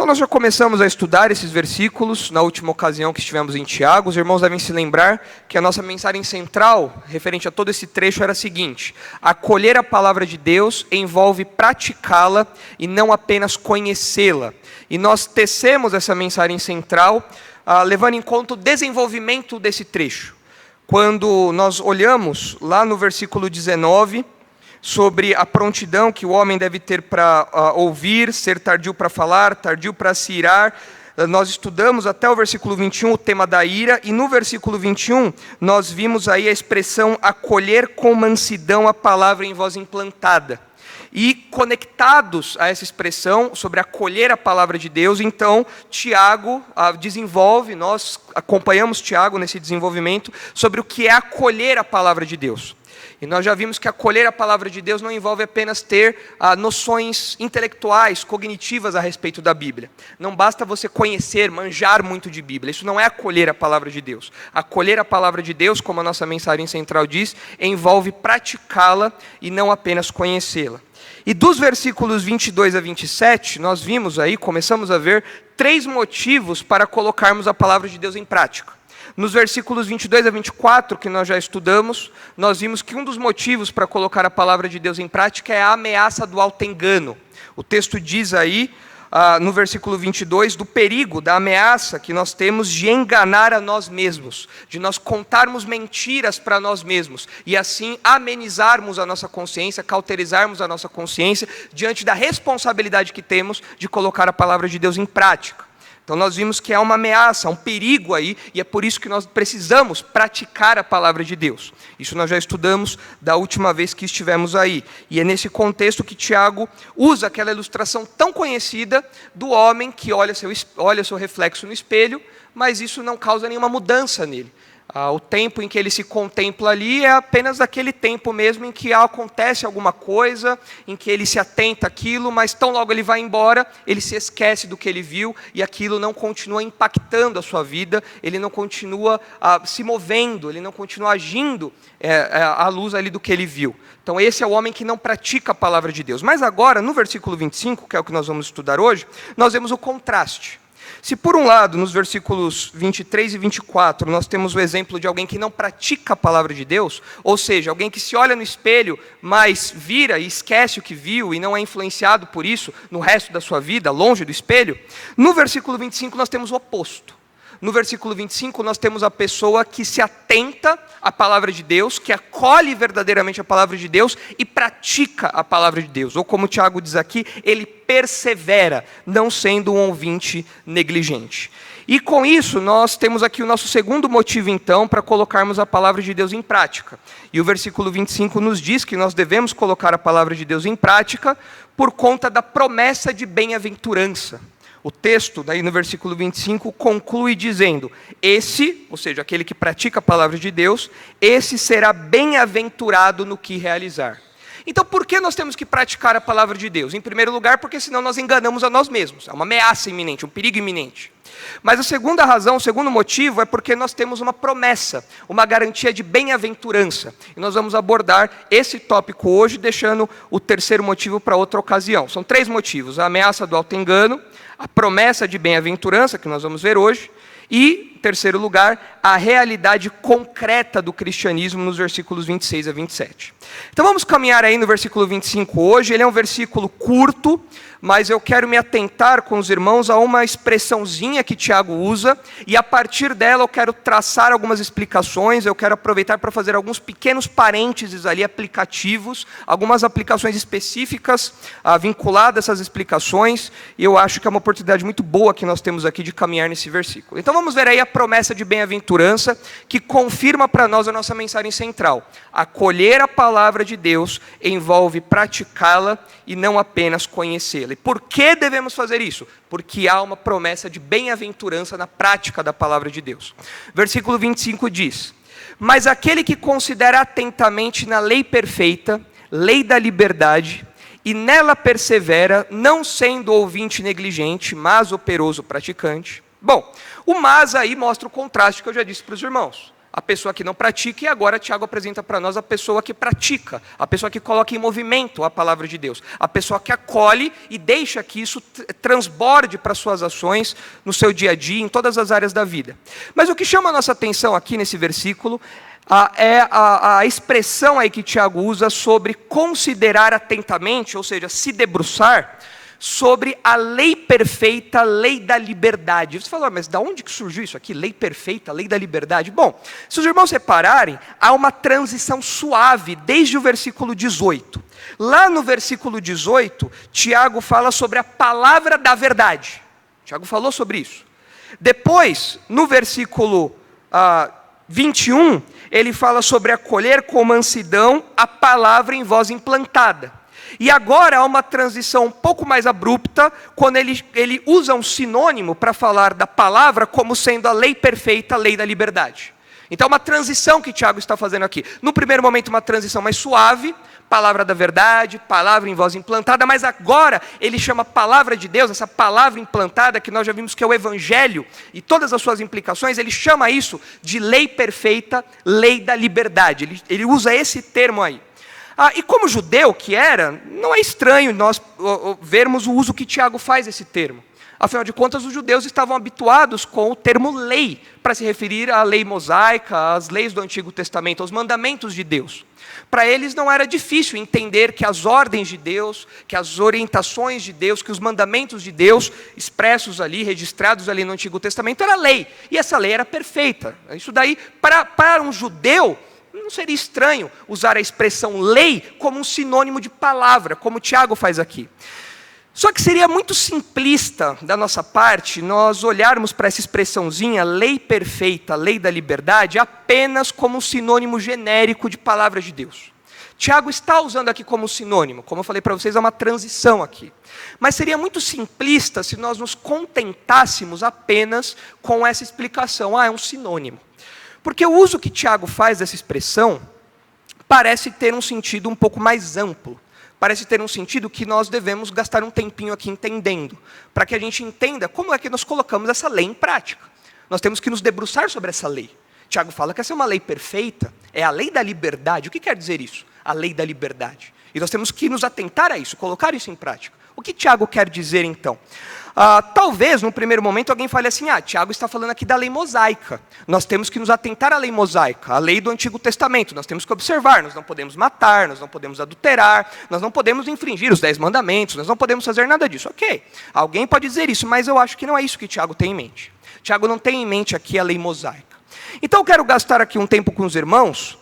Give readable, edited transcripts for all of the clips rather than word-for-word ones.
Então nós já começamos a estudar esses versículos na última ocasião que estivemos em Tiago. Os irmãos devem se lembrar que a nossa mensagem central, referente a todo esse trecho, era a seguinte: acolher a palavra de Deus envolve praticá-la e não apenas conhecê-la. E nós tecemos essa mensagem central levando em conta o desenvolvimento desse trecho. Quando nós olhamos lá no versículo 19... sobre a prontidão que o homem deve ter para ouvir, ser tardio para falar, tardio para se irar. Nós estudamos até o versículo 21 o tema da ira, e no versículo 21 nós vimos aí a expressão acolher com mansidão a palavra em voz implantada. E conectados a essa expressão sobre acolher a palavra de Deus, então Tiago desenvolve, nós acompanhamos Tiago nesse desenvolvimento, sobre o que é acolher a palavra de Deus. E nós já vimos que acolher a palavra de Deus não envolve apenas ter noções intelectuais, cognitivas a respeito da Bíblia. Não basta você conhecer, manjar muito de Bíblia. Isso não é acolher a palavra de Deus. Acolher a palavra de Deus, como a nossa mensagem central diz, envolve praticá-la e não apenas conhecê-la. E dos versículos 22 a 27, nós vimos aí, começamos a ver, 3 motivos para colocarmos a palavra de Deus em prática. Nos versículos 22 a 24, que nós já estudamos, nós vimos que um dos motivos para colocar a palavra de Deus em prática é a ameaça do auto-engano. O texto diz aí, no versículo 22, do perigo, da ameaça que nós temos de enganar a nós mesmos, de nós contarmos mentiras para nós mesmos, e assim amenizarmos a nossa consciência, cauterizarmos a nossa consciência, diante da responsabilidade que temos de colocar a palavra de Deus em prática. Então nós vimos que há uma ameaça, um perigo aí, e é por isso que nós precisamos praticar a palavra de Deus. Isso nós já estudamos da última vez que estivemos aí. E é nesse contexto que Tiago usa aquela ilustração tão conhecida do homem que olha seu reflexo no espelho, mas isso não causa nenhuma mudança nele. O tempo em que ele se contempla ali é apenas aquele tempo mesmo em que acontece alguma coisa, em que ele se atenta àquilo, mas tão logo ele vai embora, ele se esquece do que ele viu e aquilo não continua impactando a sua vida, ele não continua se movendo, ele não continua agindo à luz ali do que ele viu. Então esse é o homem que não pratica a palavra de Deus. Mas agora, no versículo 25, que é o que nós vamos estudar hoje, nós vemos o contraste. Se por um lado, nos versículos 23 e 24, nós temos o exemplo de alguém que não pratica a palavra de Deus, ou seja, alguém que se olha no espelho, mas vira e esquece o que viu e não é influenciado por isso no resto da sua vida, longe do espelho, no versículo 25 nós temos o oposto. No versículo 25 nós temos a pessoa que se atenta à palavra de Deus, que acolhe verdadeiramente a palavra de Deus e pratica a palavra de Deus. Ou como Tiago diz aqui, ele persevera, não sendo um ouvinte negligente. E com isso nós temos aqui o nosso segundo motivo então para colocarmos a palavra de Deus em prática. E o versículo 25 nos diz que nós devemos colocar a palavra de Deus em prática por conta da promessa de bem-aventurança. O texto, daí no versículo 25, conclui dizendo: esse, ou seja, aquele que pratica a palavra de Deus, esse será bem-aventurado no que realizar. Então, por que nós temos que praticar a palavra de Deus? Em primeiro lugar, porque senão nós enganamos a nós mesmos. É uma ameaça iminente, um perigo iminente. Mas a segunda razão, o segundo motivo, é porque nós temos uma promessa, uma garantia de bem-aventurança. E nós vamos abordar esse tópico hoje, deixando o terceiro motivo para outra ocasião. São 3 motivos: a ameaça do auto-engano, a promessa de bem-aventurança, que nós vamos ver hoje, e, em terceiro lugar, a realidade concreta do cristianismo nos versículos 26 a 27. Então vamos caminhar aí no versículo 25 hoje. Ele é um versículo curto, mas eu quero me atentar com os irmãos a uma expressãozinha que Tiago usa, e a partir dela eu quero traçar algumas explicações, eu quero aproveitar para fazer alguns pequenos parênteses ali aplicativos, algumas aplicações específicas vinculadas a essas explicações, e eu acho que é uma oportunidade muito boa que nós temos aqui de caminhar nesse versículo. Então vamos ver aí a promessa de bem-aventurança, que confirma para nós a nossa mensagem central. Acolher a palavra de Deus envolve praticá-la e não apenas conhecê-la. E por que devemos fazer isso? Porque há uma promessa de bem-aventurança na prática da palavra de Deus. Versículo 25 diz: mas aquele que considera atentamente na lei perfeita, lei da liberdade, e nela persevera, não sendo ouvinte negligente, mas operoso praticante. Bom, o mas aí mostra o contraste que eu já disse para os irmãos. a pessoa que não pratica, e agora Tiago apresenta para nós a pessoa que pratica, a pessoa que coloca em movimento a palavra de Deus, a pessoa que acolhe e deixa que isso transborde para suas ações, no seu dia a dia, em todas as áreas da vida. Mas o que chama a nossa atenção aqui nesse versículo é a expressão aí que Tiago usa sobre considerar atentamente, ou seja, se debruçar sobre a lei perfeita, a lei da liberdade. Você fala, mas de onde que surgiu isso aqui? Lei perfeita, lei da liberdade? Bom, se os irmãos repararem, há uma transição suave desde o versículo 18. Lá no versículo 18, Tiago fala sobre a palavra da verdade. Tiago falou sobre isso. Depois, no versículo 21, ele fala sobre acolher com mansidão a palavra em voz implantada. E agora há uma transição um pouco mais abrupta, quando ele usa um sinônimo para falar da palavra como sendo a lei perfeita, a lei da liberdade. Então, uma transição que Tiago está fazendo aqui. No primeiro momento, uma transição mais suave, palavra da verdade, palavra em voz implantada, mas agora ele chama a palavra de Deus, essa palavra implantada, que nós já vimos que é o Evangelho, e todas as suas implicações, ele chama isso de lei perfeita, lei da liberdade. Ele usa esse termo aí. E como judeu que era, não é estranho nós vermos o uso que Tiago faz desse termo. Afinal de contas, os judeus estavam habituados com o termo lei, para se referir à lei mosaica, às leis do Antigo Testamento, aos mandamentos de Deus. Para eles não era difícil entender que as ordens de Deus, que as orientações de Deus, que os mandamentos de Deus, expressos ali, registrados ali no Antigo Testamento, era lei. E essa lei era perfeita. Isso daí, para um judeu, não seria estranho usar a expressão lei como um sinônimo de palavra, como Tiago faz aqui. Só que seria muito simplista da nossa parte nós olharmos para essa expressãozinha, lei perfeita, lei da liberdade, apenas como um sinônimo genérico de palavra de Deus. Tiago está usando aqui como sinônimo, como eu falei para vocês, é uma transição aqui. Mas seria muito simplista se nós nos contentássemos apenas com essa explicação, é um sinônimo. Porque o uso que Tiago faz dessa expressão parece ter um sentido um pouco mais amplo. Parece ter um sentido que nós devemos gastar um tempinho aqui entendendo, para que a gente entenda como é que nós colocamos essa lei em prática. Nós temos que nos debruçar sobre essa lei. Tiago fala que essa é uma lei perfeita, é a lei da liberdade. O que quer dizer isso? A lei da liberdade. E nós temos que nos atentar a isso, colocar isso em prática. O que Tiago quer dizer então? Talvez, no primeiro momento, alguém fale assim, Tiago está falando aqui da lei mosaica. Nós temos que nos atentar à lei mosaica, à lei do Antigo Testamento. Nós temos que observar, nós não podemos matar, nós não podemos adulterar, nós não podemos infringir os 10 mandamentos, nós não podemos fazer nada disso. Ok, alguém pode dizer isso, mas eu acho que não é isso que Tiago tem em mente. Tiago não tem em mente aqui a lei mosaica. Então eu quero gastar aqui um tempo com os irmãos,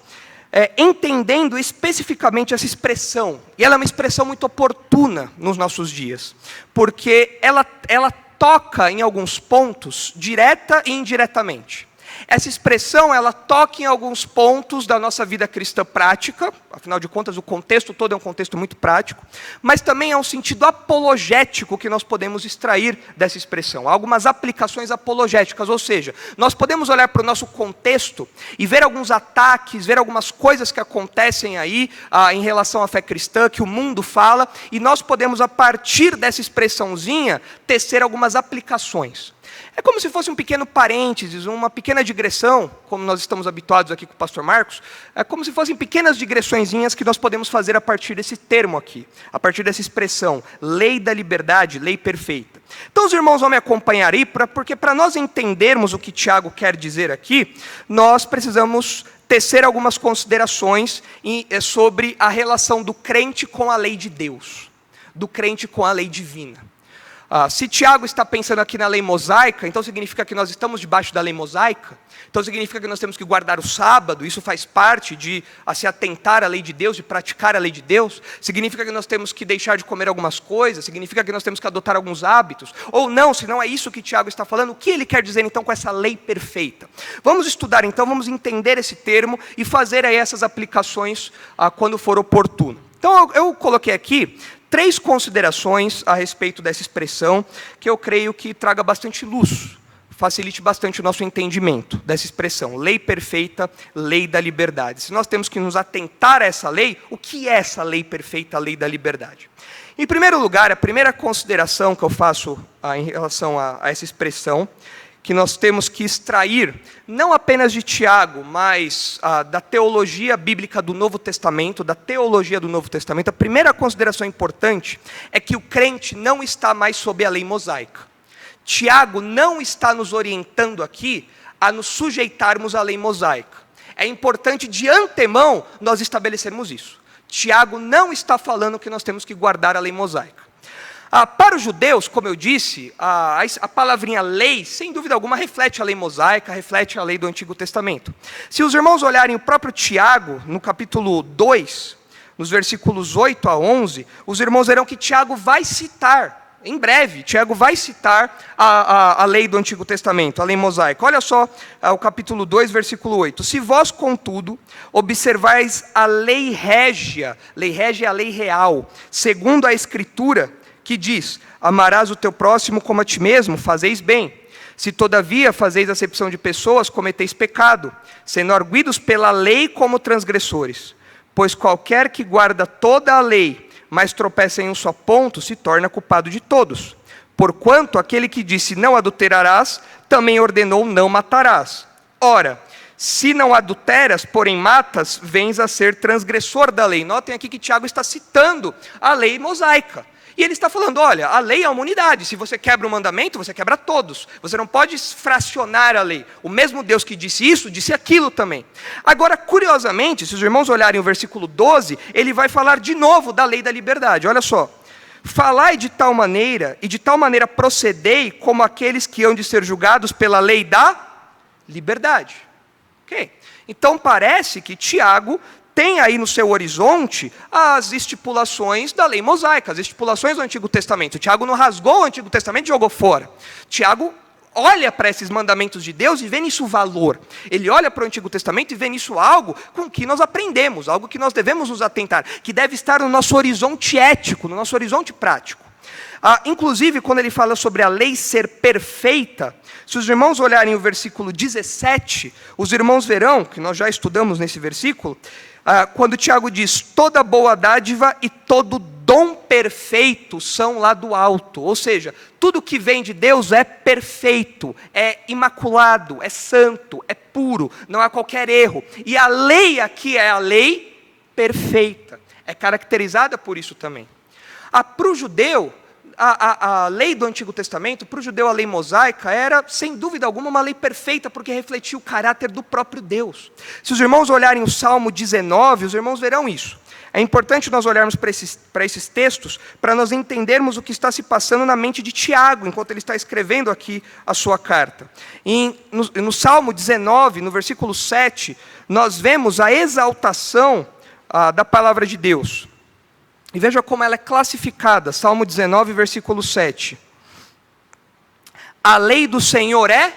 entendendo especificamente essa expressão. E ela é uma expressão muito oportuna nos nossos dias, porque ela toca em alguns pontos, direta e indiretamente. Essa expressão, ela toca em alguns pontos da nossa vida cristã prática, afinal de contas o contexto todo é um contexto muito prático, mas também é um sentido apologético que nós podemos extrair dessa expressão. Há algumas aplicações apologéticas, ou seja, nós podemos olhar para o nosso contexto e ver alguns ataques, ver algumas coisas que acontecem aí em relação à fé cristã, que o mundo fala, e nós podemos, a partir dessa expressãozinha, tecer algumas aplicações. É como se fosse um pequeno parênteses, uma pequena digressão, como nós estamos habituados aqui com o pastor Marcos, é como se fossem pequenas digressõezinhas que nós podemos fazer a partir desse termo aqui, a partir dessa expressão, lei da liberdade, lei perfeita. Então os irmãos vão me acompanhar aí, porque para nós entendermos o que Tiago quer dizer aqui, nós precisamos tecer algumas considerações sobre a relação do crente com a lei de Deus, do crente com a lei divina. Se Tiago está pensando aqui na lei mosaica, então significa que nós estamos debaixo da lei mosaica, então significa que nós temos que guardar o sábado, isso faz parte de se atentar à lei de Deus, de praticar a lei de Deus, significa que nós temos que deixar de comer algumas coisas, significa que nós temos que adotar alguns hábitos, ou não, se não é isso que Tiago está falando, o que ele quer dizer então com essa lei perfeita? Vamos estudar então, vamos entender esse termo e fazer aí essas aplicações quando for oportuno. Então eu coloquei aqui 3 considerações a respeito dessa expressão, que eu creio que traga bastante luz, facilite bastante o nosso entendimento dessa expressão, lei perfeita, lei da liberdade. Se nós temos que nos atentar a essa lei, o que é essa lei perfeita, lei da liberdade? Em primeiro lugar, a primeira consideração que eu faço em relação a essa expressão, que nós temos que extrair, não apenas de Tiago, mas da teologia bíblica do Novo Testamento, da teologia do Novo Testamento, a primeira consideração importante é que o crente não está mais sob a lei mosaica. Tiago não está nos orientando aqui a nos sujeitarmos à lei mosaica. É importante de antemão nós estabelecermos isso. Tiago não está falando que nós temos que guardar a lei mosaica. Para os judeus, como eu disse, a palavrinha lei, sem dúvida alguma, reflete a lei mosaica, reflete a lei do Antigo Testamento. Se os irmãos olharem o próprio Tiago, no capítulo 2, nos versículos 8 a 11, os irmãos verão que Tiago vai citar, em breve, Tiago vai citar a lei do Antigo Testamento, a lei mosaica. Olha só o capítulo 2, versículo 8. Se vós, contudo, observais a lei régia é a lei real, segundo a Escritura, que diz, amarás o teu próximo como a ti mesmo, fazeis bem. Se todavia fazeis acepção de pessoas, cometeis pecado, sendo arguidos pela lei como transgressores. Pois qualquer que guarda toda a lei, mas tropeça em um só ponto, se torna culpado de todos. Porquanto aquele que disse não adulterarás, também ordenou não matarás. Ora, se não adulteras, porém matas, vens a ser transgressor da lei. Notem aqui que Tiago está citando a lei mosaica. E ele está falando, olha, a lei é uma unidade. Se você quebra um mandamento, você quebra todos. Você não pode fracionar a lei. O mesmo Deus que disse isso, disse aquilo também. Agora, curiosamente, se os irmãos olharem o versículo 12, ele vai falar de novo da lei da liberdade. Olha só. Falai de tal maneira, e de tal maneira procedei, como aqueles que hão de ser julgados pela lei da liberdade. Ok? Então parece que Tiago tem aí no seu horizonte as estipulações da lei mosaica, as estipulações do Antigo Testamento. Tiago não rasgou o Antigo Testamento e jogou fora. Tiago olha para esses mandamentos de Deus e vê nisso valor. Ele olha para o Antigo Testamento e vê nisso algo com que nós aprendemos, algo que nós devemos nos atentar, que deve estar no nosso horizonte ético, no nosso horizonte prático. Inclusive, quando ele fala sobre a lei ser perfeita, se os irmãos olharem o versículo 17, os irmãos verão, que nós já estudamos nesse versículo, quando Tiago diz, toda boa dádiva e todo dom perfeito são lá do alto. Ou seja, tudo que vem de Deus é perfeito, é imaculado, é santo, é puro, não há qualquer erro. E a lei aqui é a lei perfeita, é caracterizada por isso também. Para o judeu, a lei do Antigo Testamento, para o judeu a lei mosaica era, sem dúvida alguma, uma lei perfeita, porque refletia o caráter do próprio Deus. Se os irmãos olharem o Salmo 19, os irmãos verão isso. É importante nós olharmos para esses textos, para nós entendermos o que está se passando na mente de Tiago, enquanto ele está escrevendo aqui a sua carta. No Salmo 19, no versículo 7, nós vemos a exaltação da palavra de Deus. E veja como ela é classificada, Salmo 19, versículo 7. A lei do Senhor é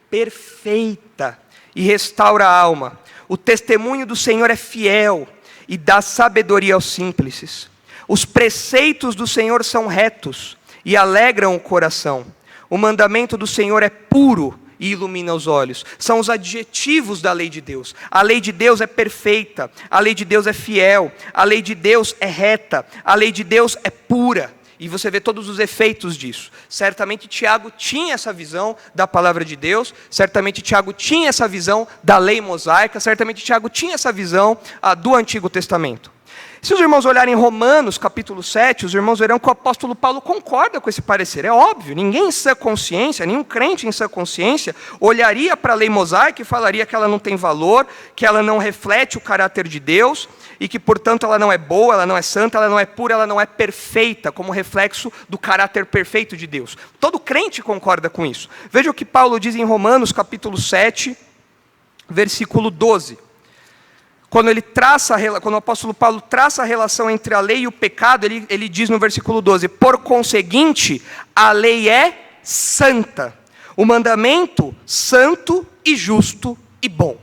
perfeita e restaura a alma. O testemunho do Senhor é fiel e dá sabedoria aos simples. Os preceitos do Senhor são retos e alegram o coração. O mandamento do Senhor é puro e ilumina os olhos. São os adjetivos da lei de Deus. A lei de Deus é perfeita, a lei de Deus é fiel, a lei de Deus é reta, a lei de Deus é pura. E você vê todos os efeitos disso. Certamente Tiago tinha essa visão da palavra de Deus, certamente Tiago tinha essa visão da lei mosaica, certamente Tiago tinha essa visão do Antigo Testamento. Se os irmãos olharem Romanos capítulo 7, os irmãos verão que o apóstolo Paulo concorda com esse parecer. É óbvio, ninguém em sã consciência, nenhum crente em sã consciência, olharia para a lei mosaica e falaria que ela não tem valor, que ela não reflete o caráter de Deus, e que, portanto, ela não é boa, ela não é santa, ela não é pura, ela não é perfeita, como reflexo do caráter perfeito de Deus. Todo crente concorda com isso. Veja o que Paulo diz em Romanos capítulo 7, versículo 12. Quando o apóstolo Paulo traça a relação entre a lei e o pecado, ele diz no versículo 12, por conseguinte, a lei é santa, o mandamento santo e justo e bom.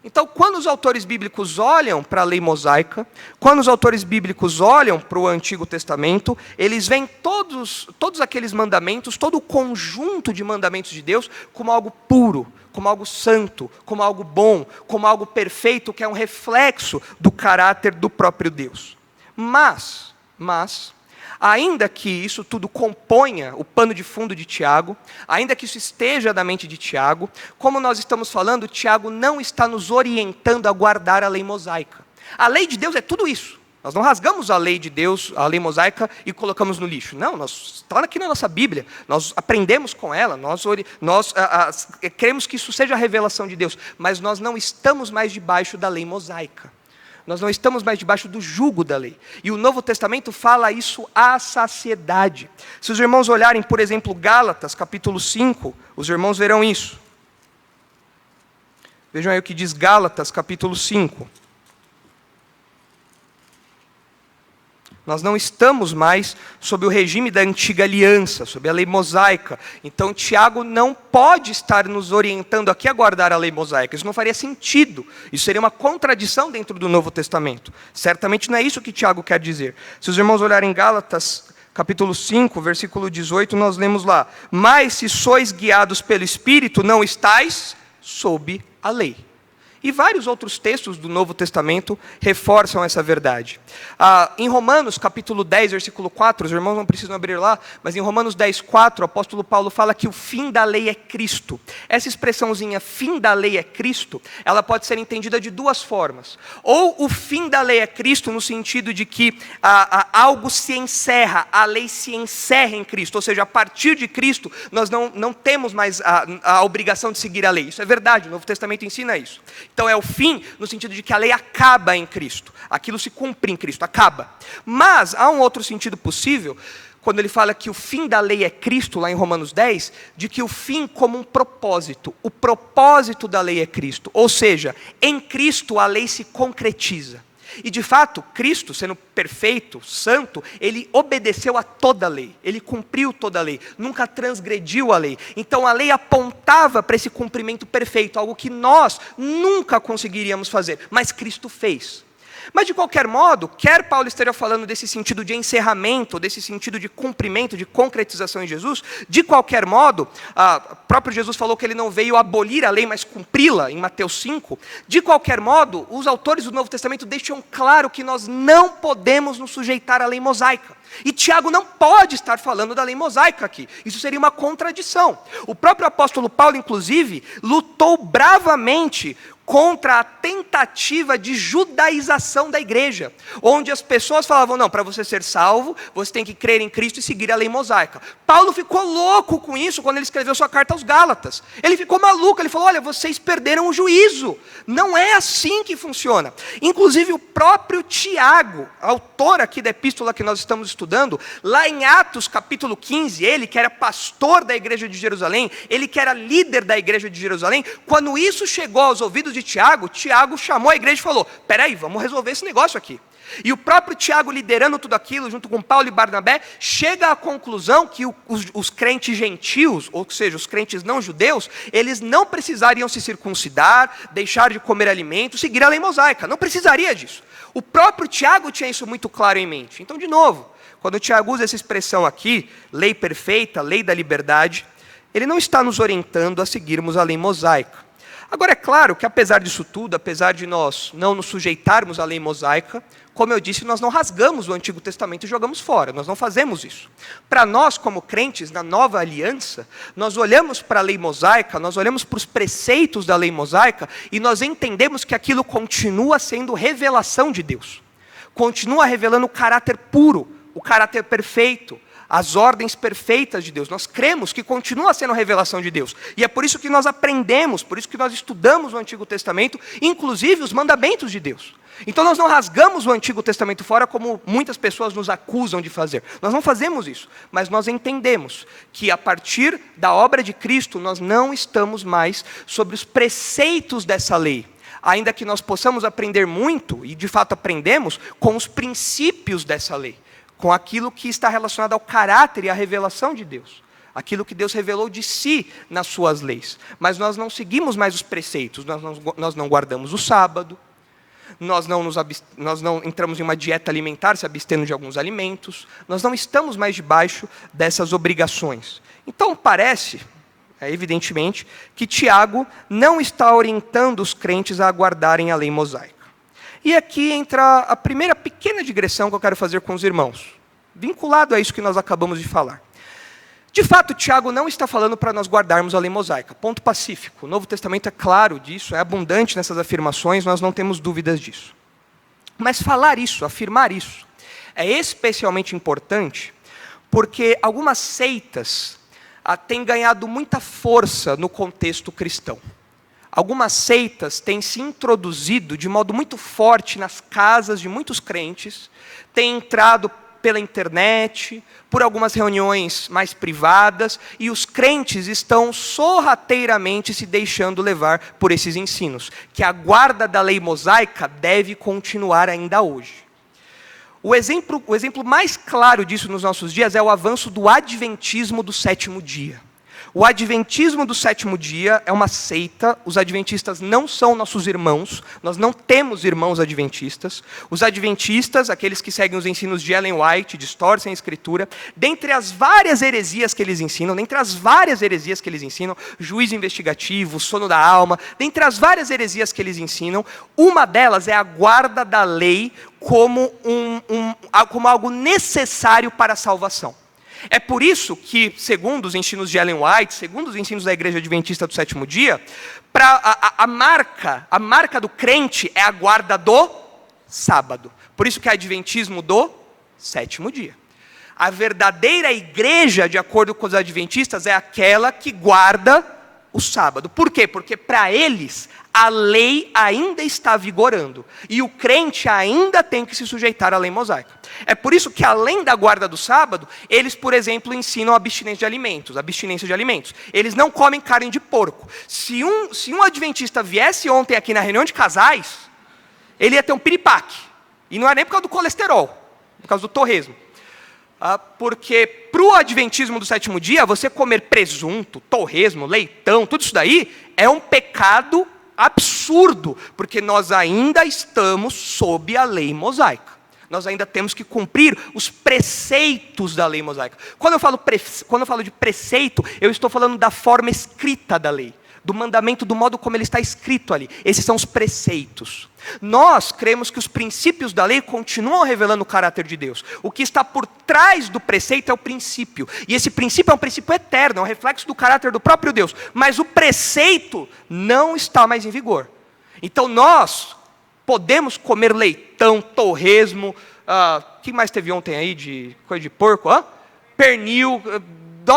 Então, quando os autores bíblicos olham para a lei mosaica, quando os autores bíblicos olham para o Antigo Testamento, eles veem todos aqueles mandamentos, todo o conjunto de mandamentos de Deus, como algo puro, como algo santo, como algo bom, como algo perfeito, que é um reflexo do caráter do próprio Deus. Mas, Ainda que isso tudo componha o pano de fundo de Tiago, ainda que isso esteja na mente de Tiago, como nós estamos falando, Tiago não está nos orientando a guardar a lei mosaica. A lei de Deus é tudo isso. Nós não rasgamos a lei de Deus, a lei mosaica, e colocamos no lixo. Não, está aqui na nossa Bíblia, nós aprendemos com ela, nós queremos que isso seja a revelação de Deus, mas nós não estamos mais debaixo da lei mosaica. Nós não estamos mais debaixo do jugo da lei. E o Novo Testamento fala isso à saciedade. Se os irmãos olharem, por exemplo, Gálatas, capítulo 5, os irmãos verão isso. Vejam aí o que diz Gálatas, capítulo 5. Nós não estamos mais sob o regime da antiga aliança, sob a lei mosaica. Então, Tiago não pode estar nos orientando aqui a guardar a lei mosaica. Isso não faria sentido. Isso seria uma contradição dentro do Novo Testamento. Certamente não é isso que Tiago quer dizer. Se os irmãos olharem Gálatas, capítulo 5, versículo 18, nós lemos lá: mas se sois guiados pelo Espírito, não estais sob a lei. E vários outros textos do Novo Testamento reforçam essa verdade. Em Romanos, capítulo 10, versículo 4, os irmãos não precisam abrir lá, mas em Romanos 10, 4, o apóstolo Paulo fala que o fim da lei é Cristo. Essa expressãozinha, fim da lei é Cristo, ela pode ser entendida de duas formas. Ou o fim da lei é Cristo, no sentido de que algo se encerra, a lei se encerra em Cristo, ou seja, a partir de Cristo, nós não temos mais a obrigação de seguir a lei. Isso é verdade, o Novo Testamento ensina isso. Então é o fim no sentido de que a lei acaba em Cristo. Aquilo se cumpre em Cristo, acaba. Mas há um outro sentido possível, quando ele fala que o fim da lei é Cristo, lá em Romanos 10, de que o fim como um propósito. O propósito da lei é Cristo. Ou seja, em Cristo a lei se concretiza. E de fato, Cristo, sendo perfeito, santo, ele obedeceu a toda a lei, ele cumpriu toda a lei, nunca transgrediu a lei. Então a lei apontava para esse cumprimento perfeito, algo que nós nunca conseguiríamos fazer, mas Cristo fez. Mas de qualquer modo, quer Paulo esteja falando desse sentido de encerramento, desse sentido de cumprimento, de concretização em Jesus, de qualquer modo, o próprio Jesus falou que ele não veio abolir a lei, mas cumpri-la, em Mateus 5. De qualquer modo, os autores do Novo Testamento deixam claro que nós não podemos nos sujeitar à lei mosaica. E Tiago não pode estar falando da lei mosaica aqui. Isso seria uma contradição. O próprio apóstolo Paulo, inclusive, lutou bravamente contra a tentativa de judaização da igreja, onde as pessoas falavam, não, para você ser salvo, você tem que crer em Cristo e seguir a lei mosaica. Paulo ficou louco com isso quando ele escreveu sua carta aos Gálatas. Ele ficou maluco, ele falou, olha, vocês perderam o juízo. Não é assim que funciona. Inclusive o próprio Tiago, autor aqui da epístola que nós estamos estudando, lá em Atos capítulo 15, ele que era pastor da igreja de Jerusalém, ele que era líder da igreja de Jerusalém, quando isso chegou aos ouvidos de Tiago, Tiago chamou a igreja e falou, peraí, vamos resolver esse negócio aqui. E o próprio Tiago, liderando tudo aquilo, junto com Paulo e Barnabé, chega à conclusão que os crentes gentios, ou seja, os crentes não judeus, eles não precisariam se circuncidar, deixar de comer alimento, seguir a lei mosaica, não precisaria disso. O próprio Tiago tinha isso muito claro em mente. Então, de novo, quando o Tiago usa essa expressão aqui, lei perfeita, lei da liberdade, ele não está nos orientando a seguirmos a lei mosaica. Agora, é claro que apesar disso tudo, apesar de nós não nos sujeitarmos à lei mosaica, como eu disse, nós não rasgamos o Antigo Testamento e jogamos fora, nós não fazemos isso. Para nós, como crentes na nova aliança, nós olhamos para a lei mosaica, nós olhamos para os preceitos da lei mosaica e nós entendemos que aquilo continua sendo revelação de Deus. Continua revelando o caráter puro, o caráter perfeito, as ordens perfeitas de Deus. Nós cremos que continua sendo revelação de Deus. E é por isso que nós aprendemos, por isso que nós estudamos o Antigo Testamento, inclusive os mandamentos de Deus. Então nós não rasgamos o Antigo Testamento fora como muitas pessoas nos acusam de fazer. Nós não fazemos isso, mas nós entendemos que a partir da obra de Cristo nós não estamos mais sobre os preceitos dessa lei. Ainda que nós possamos aprender muito, e de fato aprendemos, com os princípios dessa lei. Com aquilo que está relacionado ao caráter e à revelação de Deus. Aquilo que Deus revelou de si nas suas leis. Mas nós não seguimos mais os preceitos, nós não guardamos o sábado, nós não entramos em uma dieta alimentar, se abstendo de alguns alimentos, nós não estamos mais debaixo dessas obrigações. Então parece, evidentemente, que Tiago não está orientando os crentes a guardarem a lei mosaica. E aqui entra a primeira pequena digressão que eu quero fazer com os irmãos. vinculado a isso que nós acabamos de falar. De fato, Tiago não está falando para nós guardarmos a lei mosaica. Ponto pacífico. O Novo Testamento é claro disso, é abundante nessas afirmações, nós não temos dúvidas disso. Mas falar isso, afirmar isso, é especialmente importante porque algumas seitas têm ganhado muita força no contexto cristão. Algumas seitas têm se introduzido de modo muito forte nas casas de muitos crentes, têm entrado pela internet, por algumas reuniões mais privadas, e os crentes estão sorrateiramente se deixando levar por esses ensinos, que a guarda da lei mosaica deve continuar ainda hoje. O exemplo mais claro disso nos nossos dias é o avanço do adventismo do sétimo dia. O adventismo do sétimo dia é uma seita, os adventistas não são nossos irmãos, nós não temos irmãos adventistas. Os adventistas, aqueles que seguem os ensinos de Ellen White, distorcem a escritura, dentre as várias heresias que eles ensinam, juízo investigativo, sono da alma, dentre as várias heresias que eles ensinam, uma delas é a guarda da lei como algo necessário para a salvação. É por isso que, segundo os ensinos de Ellen White, segundo os ensinos da Igreja Adventista do Sétimo Dia, a marca do crente é a guarda do sábado. Por isso que é adventismo do sétimo dia. A verdadeira igreja, de acordo com os adventistas, é aquela que guarda o sábado. Por quê? Porque para eles a lei ainda está vigorando e o crente ainda tem que se sujeitar à lei mosaica. É por isso que, além da guarda do sábado, eles, por exemplo, ensinam a abstinência de alimentos. Eles não comem carne de porco. Se um adventista viesse ontem aqui na reunião de casais, ele ia ter um piripaque. E não é nem por causa do colesterol, por causa do torresmo. Porque para o adventismo do sétimo dia, você comer presunto, torresmo, leitão, tudo isso daí é um pecado absurdo, porque nós ainda estamos sob a lei mosaica. Nós ainda temos que cumprir os preceitos da lei mosaica. Quando eu falo de preceito, eu estou falando da forma escrita da lei, do mandamento, do modo como ele está escrito ali. Esses são os preceitos. Nós cremos que os princípios da lei continuam revelando o caráter de Deus. O que está por trás do preceito é o princípio. E esse princípio é um princípio eterno, é um reflexo do caráter do próprio Deus. Mas o preceito não está mais em vigor. Então nós podemos comer leitão, torresmo, o que mais teve ontem aí de coisa de porco? Pernil,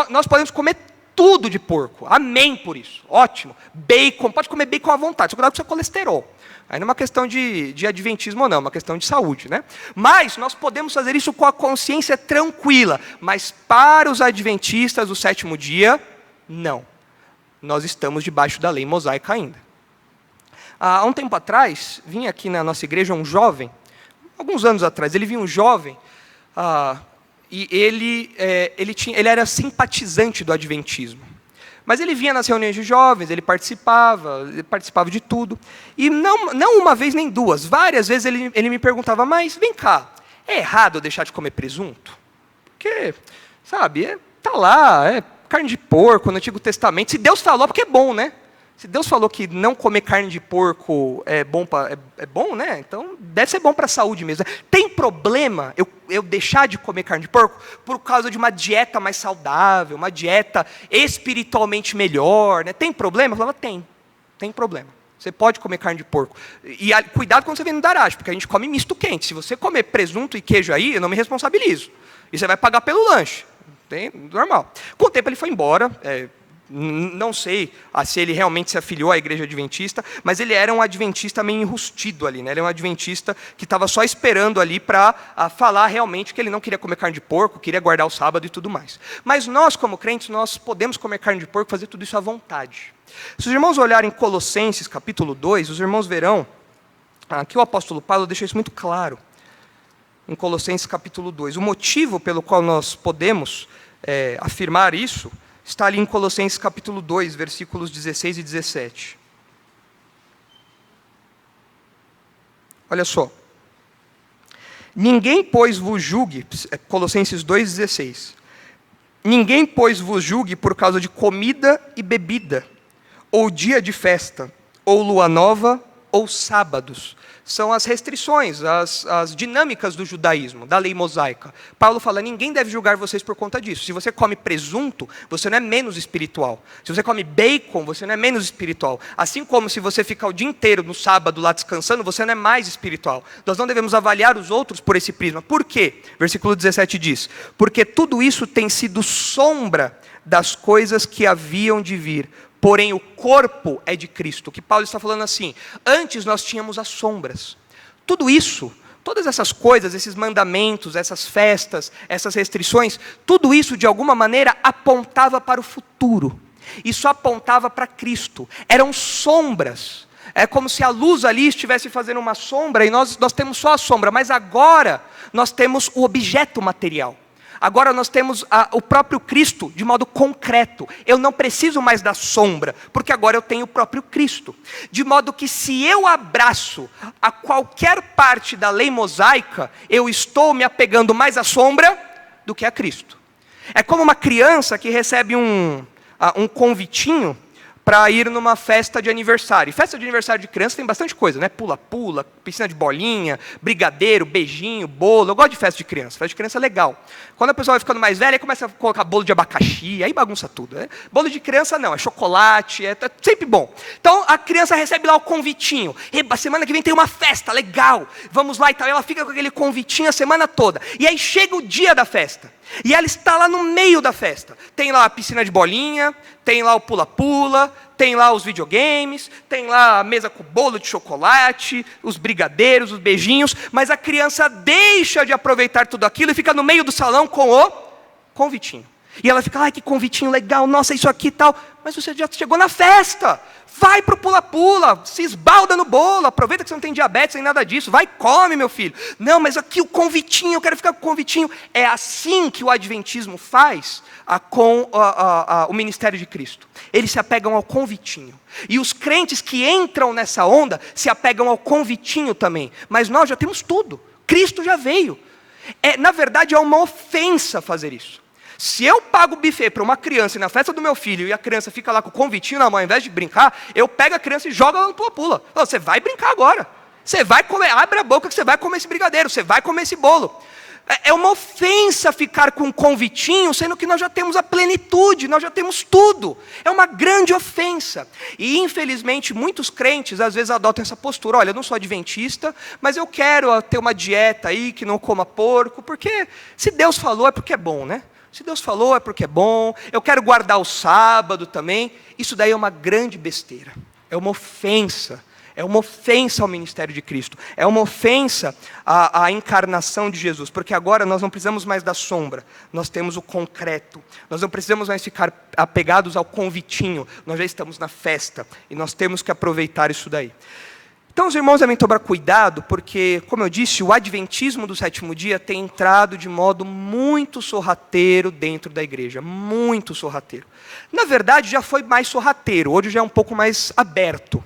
nós podemos comer tudo de porco, amém por isso, ótimo. Bacon, pode comer bacon à vontade, só cuidado com o seu colesterol. Aí não é uma questão de adventismo ou não, é uma questão de saúde, né? Mas nós podemos fazer isso com a consciência tranquila, mas para os adventistas do sétimo dia, não. Nós estamos debaixo da lei mosaica ainda. Há um tempo atrás, vinha aqui na nossa igreja um jovem, alguns anos atrás, ele vinha um jovem, e ele era simpatizante do adventismo. Mas ele vinha nas reuniões de jovens, ele participava de tudo. E não uma vez nem duas, várias vezes ele me perguntava, mas vem cá, é errado eu deixar de comer presunto? Porque, sabe, tá lá, é carne de porco no Antigo Testamento. Se Deus falou, porque é bom, né? Se Deus falou que não comer carne de porco é bom, né? Então deve ser bom para a saúde mesmo. Tem problema eu deixar de comer carne de porco por causa de uma dieta mais saudável, uma dieta espiritualmente melhor, né? Tem problema? Eu falava, tem problema. Você pode comer carne de porco. E cuidado quando você vem no Darage, porque a gente come misto quente. Se você comer presunto e queijo aí, eu não me responsabilizo. E você vai pagar pelo lanche. Normal. Com o tempo ele foi embora. Não sei se ele realmente se afiliou à igreja adventista, mas ele era um adventista meio enrustido ali, né? Ele era um adventista que estava só esperando ali para falar realmente que ele não queria comer carne de porco, queria guardar o sábado e tudo mais. Mas nós, como crentes, nós podemos comer carne de porco, fazer tudo isso à vontade. Se os irmãos olharem Colossenses capítulo 2, os irmãos verão que o apóstolo Paulo deixa isso muito claro. Em Colossenses capítulo 2. O motivo pelo qual nós podemos afirmar isso está ali em Colossenses capítulo 2, versículos 16 e 17. Olha só. Ninguém, pois, vos julgue, Colossenses 2, 16. Ninguém, pois, vos julgue por causa de comida e bebida, ou dia de festa, ou lua nova, ou sábados. São as restrições, as dinâmicas do judaísmo, da lei mosaica. Paulo fala, ninguém deve julgar vocês por conta disso. Se você come presunto, você não é menos espiritual. Se você come bacon, você não é menos espiritual. Assim como se você ficar o dia inteiro no sábado lá descansando, você não é mais espiritual. Nós não devemos avaliar os outros por esse prisma. Por quê? Versículo 17 diz, porque tudo isso tem sido sombra das coisas que haviam de vir. Porém, o corpo é de Cristo. O que Paulo está falando assim, antes nós tínhamos as sombras. Tudo isso, todas essas coisas, esses mandamentos, essas festas, essas restrições, tudo isso de alguma maneira apontava para o futuro. Isso apontava para Cristo. Eram sombras. É como se a luz ali estivesse fazendo uma sombra e nós temos só a sombra. Mas agora nós temos o objeto material. Agora nós temos o próprio Cristo de modo concreto. Eu não preciso mais da sombra, porque agora eu tenho o próprio Cristo. De modo que se eu abraço a qualquer parte da lei mosaica, eu estou me apegando mais à sombra do que a Cristo. É como uma criança que recebe um convitinho para ir numa festa de aniversário. E festa de aniversário de criança tem bastante coisa, né? Pula-pula, piscina de bolinha, brigadeiro, beijinho, bolo. Eu gosto de festa de criança. Festa de criança é legal. Quando a pessoa vai ficando mais velha, aí começa a colocar bolo de abacaxi, aí bagunça tudo, né? Bolo de criança não, é chocolate, é sempre bom. Então a criança recebe lá o convitinho. Eba, semana que vem tem uma festa, legal. Vamos lá e tal. E ela fica com aquele convitinho a semana toda. E aí chega o dia da festa. E ela está lá no meio da festa. Tem lá a piscina de bolinha, tem lá o pula-pula, tem lá os videogames, tem lá a mesa com bolo de chocolate, os brigadeiros, os beijinhos, mas a criança deixa de aproveitar tudo aquilo e fica no meio do salão com o convitinho. E ela fica, ai, que convitinho legal, nossa, isso aqui e tal. Mas você já chegou na festa. Vai para o pula-pula, se esbalda no bolo, aproveita que você não tem diabetes nem nada disso. Vai, come, meu filho. Não, mas aqui o convitinho, eu quero ficar com o convitinho. É assim que o adventismo faz com o ministério de Cristo. Eles se apegam ao convitinho. E os crentes que entram nessa onda se apegam ao convitinho também. Mas nós já temos tudo. Cristo já veio. Na verdade, é uma ofensa fazer isso. Se eu pago o buffet para uma criança e na festa do meu filho e a criança fica lá com o convitinho na mão, ao invés de brincar, eu pego a criança e jogo ela no pula-pula. Você vai brincar agora. Você vai comer, abre a boca que você vai comer esse brigadeiro, você vai comer esse bolo. É uma ofensa ficar com um convitinho, sendo que nós já temos a plenitude, nós já temos tudo. É uma grande ofensa. E infelizmente muitos crentes às vezes adotam essa postura. Olha, eu não sou adventista, mas eu quero ter uma dieta aí que não coma porco, porque se Deus falou é porque é bom, né? Se Deus falou é porque é bom, eu quero guardar o sábado também. Isso daí é uma grande besteira. É uma ofensa. É uma ofensa ao ministério de Cristo. É uma ofensa à encarnação de Jesus. Porque agora nós não precisamos mais da sombra. Nós temos o concreto. Nós não precisamos mais ficar apegados ao convitinho. Nós já estamos na festa. E nós temos que aproveitar isso daí. Então, os irmãos devem tomar cuidado, porque, como eu disse, o adventismo do sétimo dia tem entrado de modo muito sorrateiro dentro da igreja. Muito sorrateiro. Na verdade, já foi mais sorrateiro. Hoje já é um pouco mais aberto.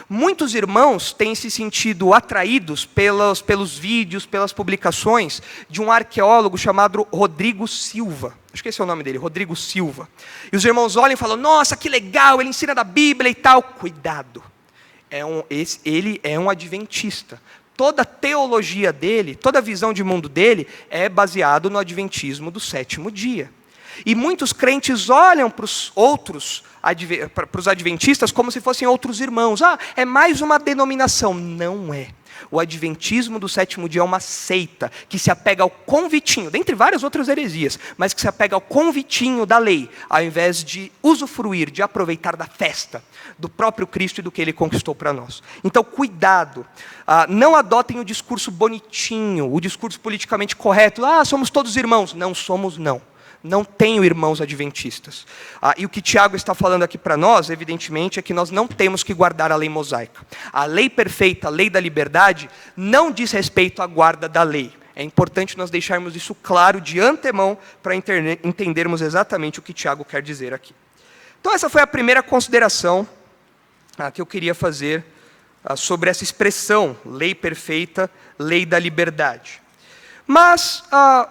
Muitos irmãos têm se sentido atraídos pelos vídeos, pelas publicações de um arqueólogo chamado Rodrigo Silva. Acho que esse é o nome dele, Rodrigo Silva. E os irmãos olham e falam, nossa, que legal, ele ensina da Bíblia e tal. Cuidado. Ele é um adventista. Toda a teologia dele, toda a visão de mundo dele é baseado no adventismo do sétimo dia. E muitos crentes olham para os adventistas como se fossem outros irmãos. É mais uma denominação. Não é. O adventismo do sétimo dia é uma seita que se apega ao convitinho, dentre várias outras heresias, mas que se apega ao convitinho da lei, ao invés de usufruir, de aproveitar da festa, do próprio Cristo e do que Ele conquistou para nós. Então, cuidado, não adotem o discurso bonitinho, o discurso politicamente correto, somos todos irmãos. Não somos, não. Não tenho irmãos adventistas. E o que Tiago está falando aqui para nós, evidentemente, é que nós não temos que guardar a lei mosaica. A lei perfeita, a lei da liberdade, não diz respeito à guarda da lei. É importante nós deixarmos isso claro de antemão para entendermos exatamente o que Tiago quer dizer aqui. Então essa foi a primeira consideração que eu queria fazer sobre essa expressão, lei perfeita, lei da liberdade. Mas,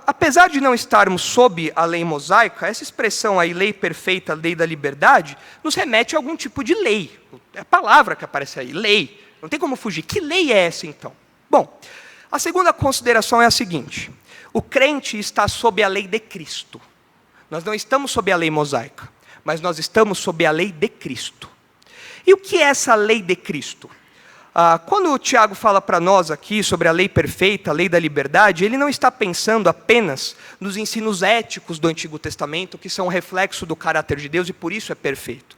apesar de não estarmos sob a lei mosaica, essa expressão aí, lei perfeita, lei da liberdade, nos remete a algum tipo de lei. É a palavra que aparece aí, lei. Não tem como fugir. Que lei é essa, então? Bom, a segunda consideração é a seguinte. O crente está sob a lei de Cristo. Nós não estamos sob a lei mosaica, mas nós estamos sob a lei de Cristo. E o que é essa lei de Cristo? Quando o Tiago fala para nós aqui sobre a lei perfeita, a lei da liberdade, ele não está pensando apenas nos ensinos éticos do Antigo Testamento, que são um reflexo do caráter de Deus e por isso é perfeito.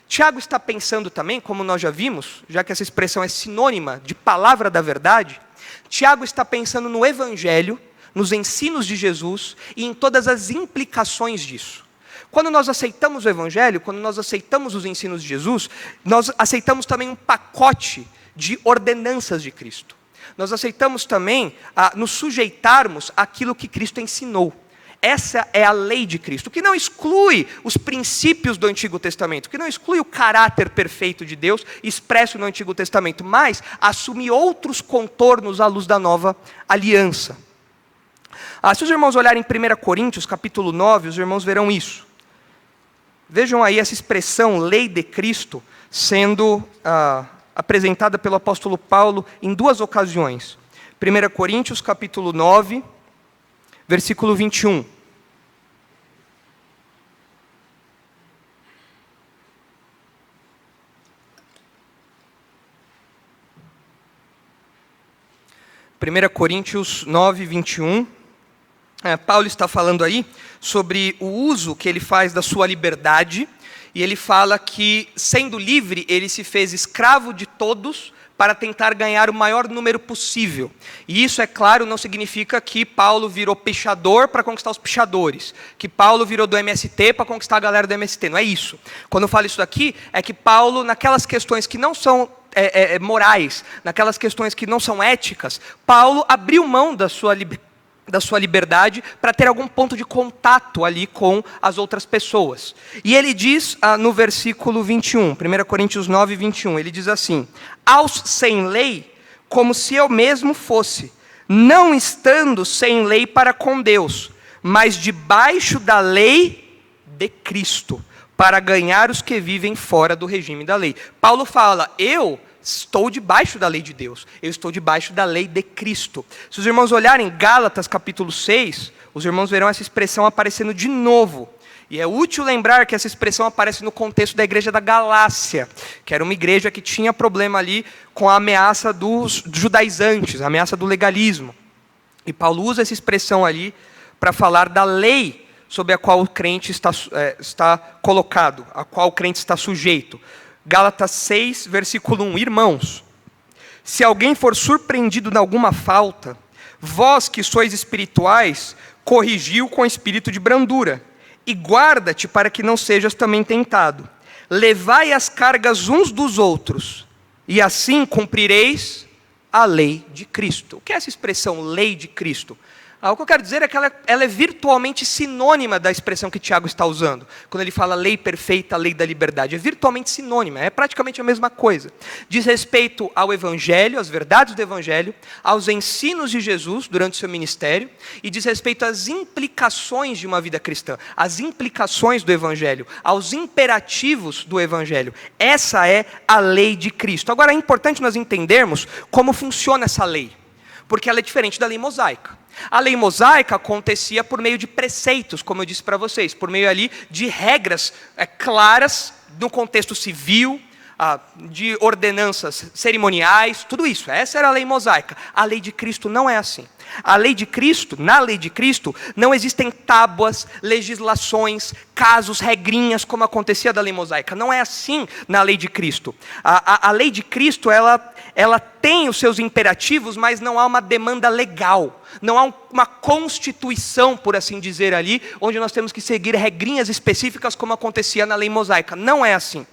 Tiago está pensando também, como nós já vimos, já que essa expressão é sinônima de palavra da verdade, Tiago está pensando no Evangelho, nos ensinos de Jesus e em todas as implicações disso. Quando nós aceitamos o Evangelho, quando nós aceitamos os ensinos de Jesus, nós aceitamos também um pacote de ordenanças de Cristo. Nós aceitamos também nos sujeitarmos àquilo que Cristo ensinou. Essa é a lei de Cristo, que não exclui os princípios do Antigo Testamento, que não exclui o caráter perfeito de Deus expresso no Antigo Testamento, mas assume outros contornos à luz da nova aliança. Se os irmãos olharem em 1 Coríntios, capítulo 9, os irmãos verão isso. Vejam aí essa expressão, lei de Cristo, sendo apresentada pelo apóstolo Paulo em duas ocasiões. 1 Coríntios, capítulo 9, versículo 21. Primeira Coríntios 9, 21. Paulo está falando aí sobre o uso que ele faz da sua liberdade, e ele fala que, sendo livre, ele se fez escravo de todos para tentar ganhar o maior número possível. E isso, é claro, não significa que Paulo virou pichador para conquistar os pichadores, que Paulo virou do MST para conquistar a galera do MST, não é isso. Quando eu falo isso daqui, é que Paulo, naquelas questões que não são morais, naquelas questões que não são éticas, Paulo abriu mão da sua liberdade para ter algum ponto de contato ali com as outras pessoas. E ele diz no versículo 21, 1 Coríntios 9, 21, ele diz assim: aos sem lei, como se eu mesmo fosse, não estando sem lei para com Deus, mas debaixo da lei de Cristo, para ganhar os que vivem fora do regime da lei. Paulo fala, eu estou debaixo da lei de Deus, eu estou debaixo da lei de Cristo. Se os irmãos olharem Gálatas capítulo 6, os irmãos verão essa expressão aparecendo de novo. E é útil lembrar que essa expressão aparece no contexto da igreja da Galácia, que era uma igreja que tinha problema ali com a ameaça dos judaizantes, a ameaça do legalismo. E Paulo usa essa expressão ali para falar da lei sobre a qual o crente está colocado, a qual o crente está sujeito. Gálatas 6, versículo 1. Irmãos, se alguém for surpreendido em alguma falta, vós que sois espirituais, corrigiu com espírito de brandura, e guarda-te para que não sejas também tentado. Levai as cargas uns dos outros, e assim cumprireis a lei de Cristo. O que é essa expressão, lei de Cristo? O que eu quero dizer é que ela é virtualmente sinônima da expressão que Tiago está usando. Quando ele fala lei perfeita, lei da liberdade. É virtualmente sinônima, é praticamente a mesma coisa. Diz respeito ao Evangelho, às verdades do Evangelho, aos ensinos de Jesus durante o seu ministério, e diz respeito às implicações de uma vida cristã, às implicações do Evangelho, aos imperativos do Evangelho. Essa é a lei de Cristo. Agora é importante nós entendermos como funciona essa lei, porque ela é diferente da lei mosaica. A lei mosaica acontecia por meio de preceitos, como eu disse para vocês, por meio ali de regras claras no contexto civil, de ordenanças cerimoniais, tudo isso. Essa era a lei mosaica. A lei de Cristo não é assim. A lei de Cristo, na lei de Cristo, não existem tábuas, legislações, casos, regrinhas, como acontecia da lei mosaica. Não é assim na lei de Cristo. A lei de Cristo, ela tem os seus imperativos, mas não há uma demanda legal. Não há uma constituição, por assim dizer ali, onde nós temos que seguir regrinhas específicas como acontecia na lei mosaica. Não é assim.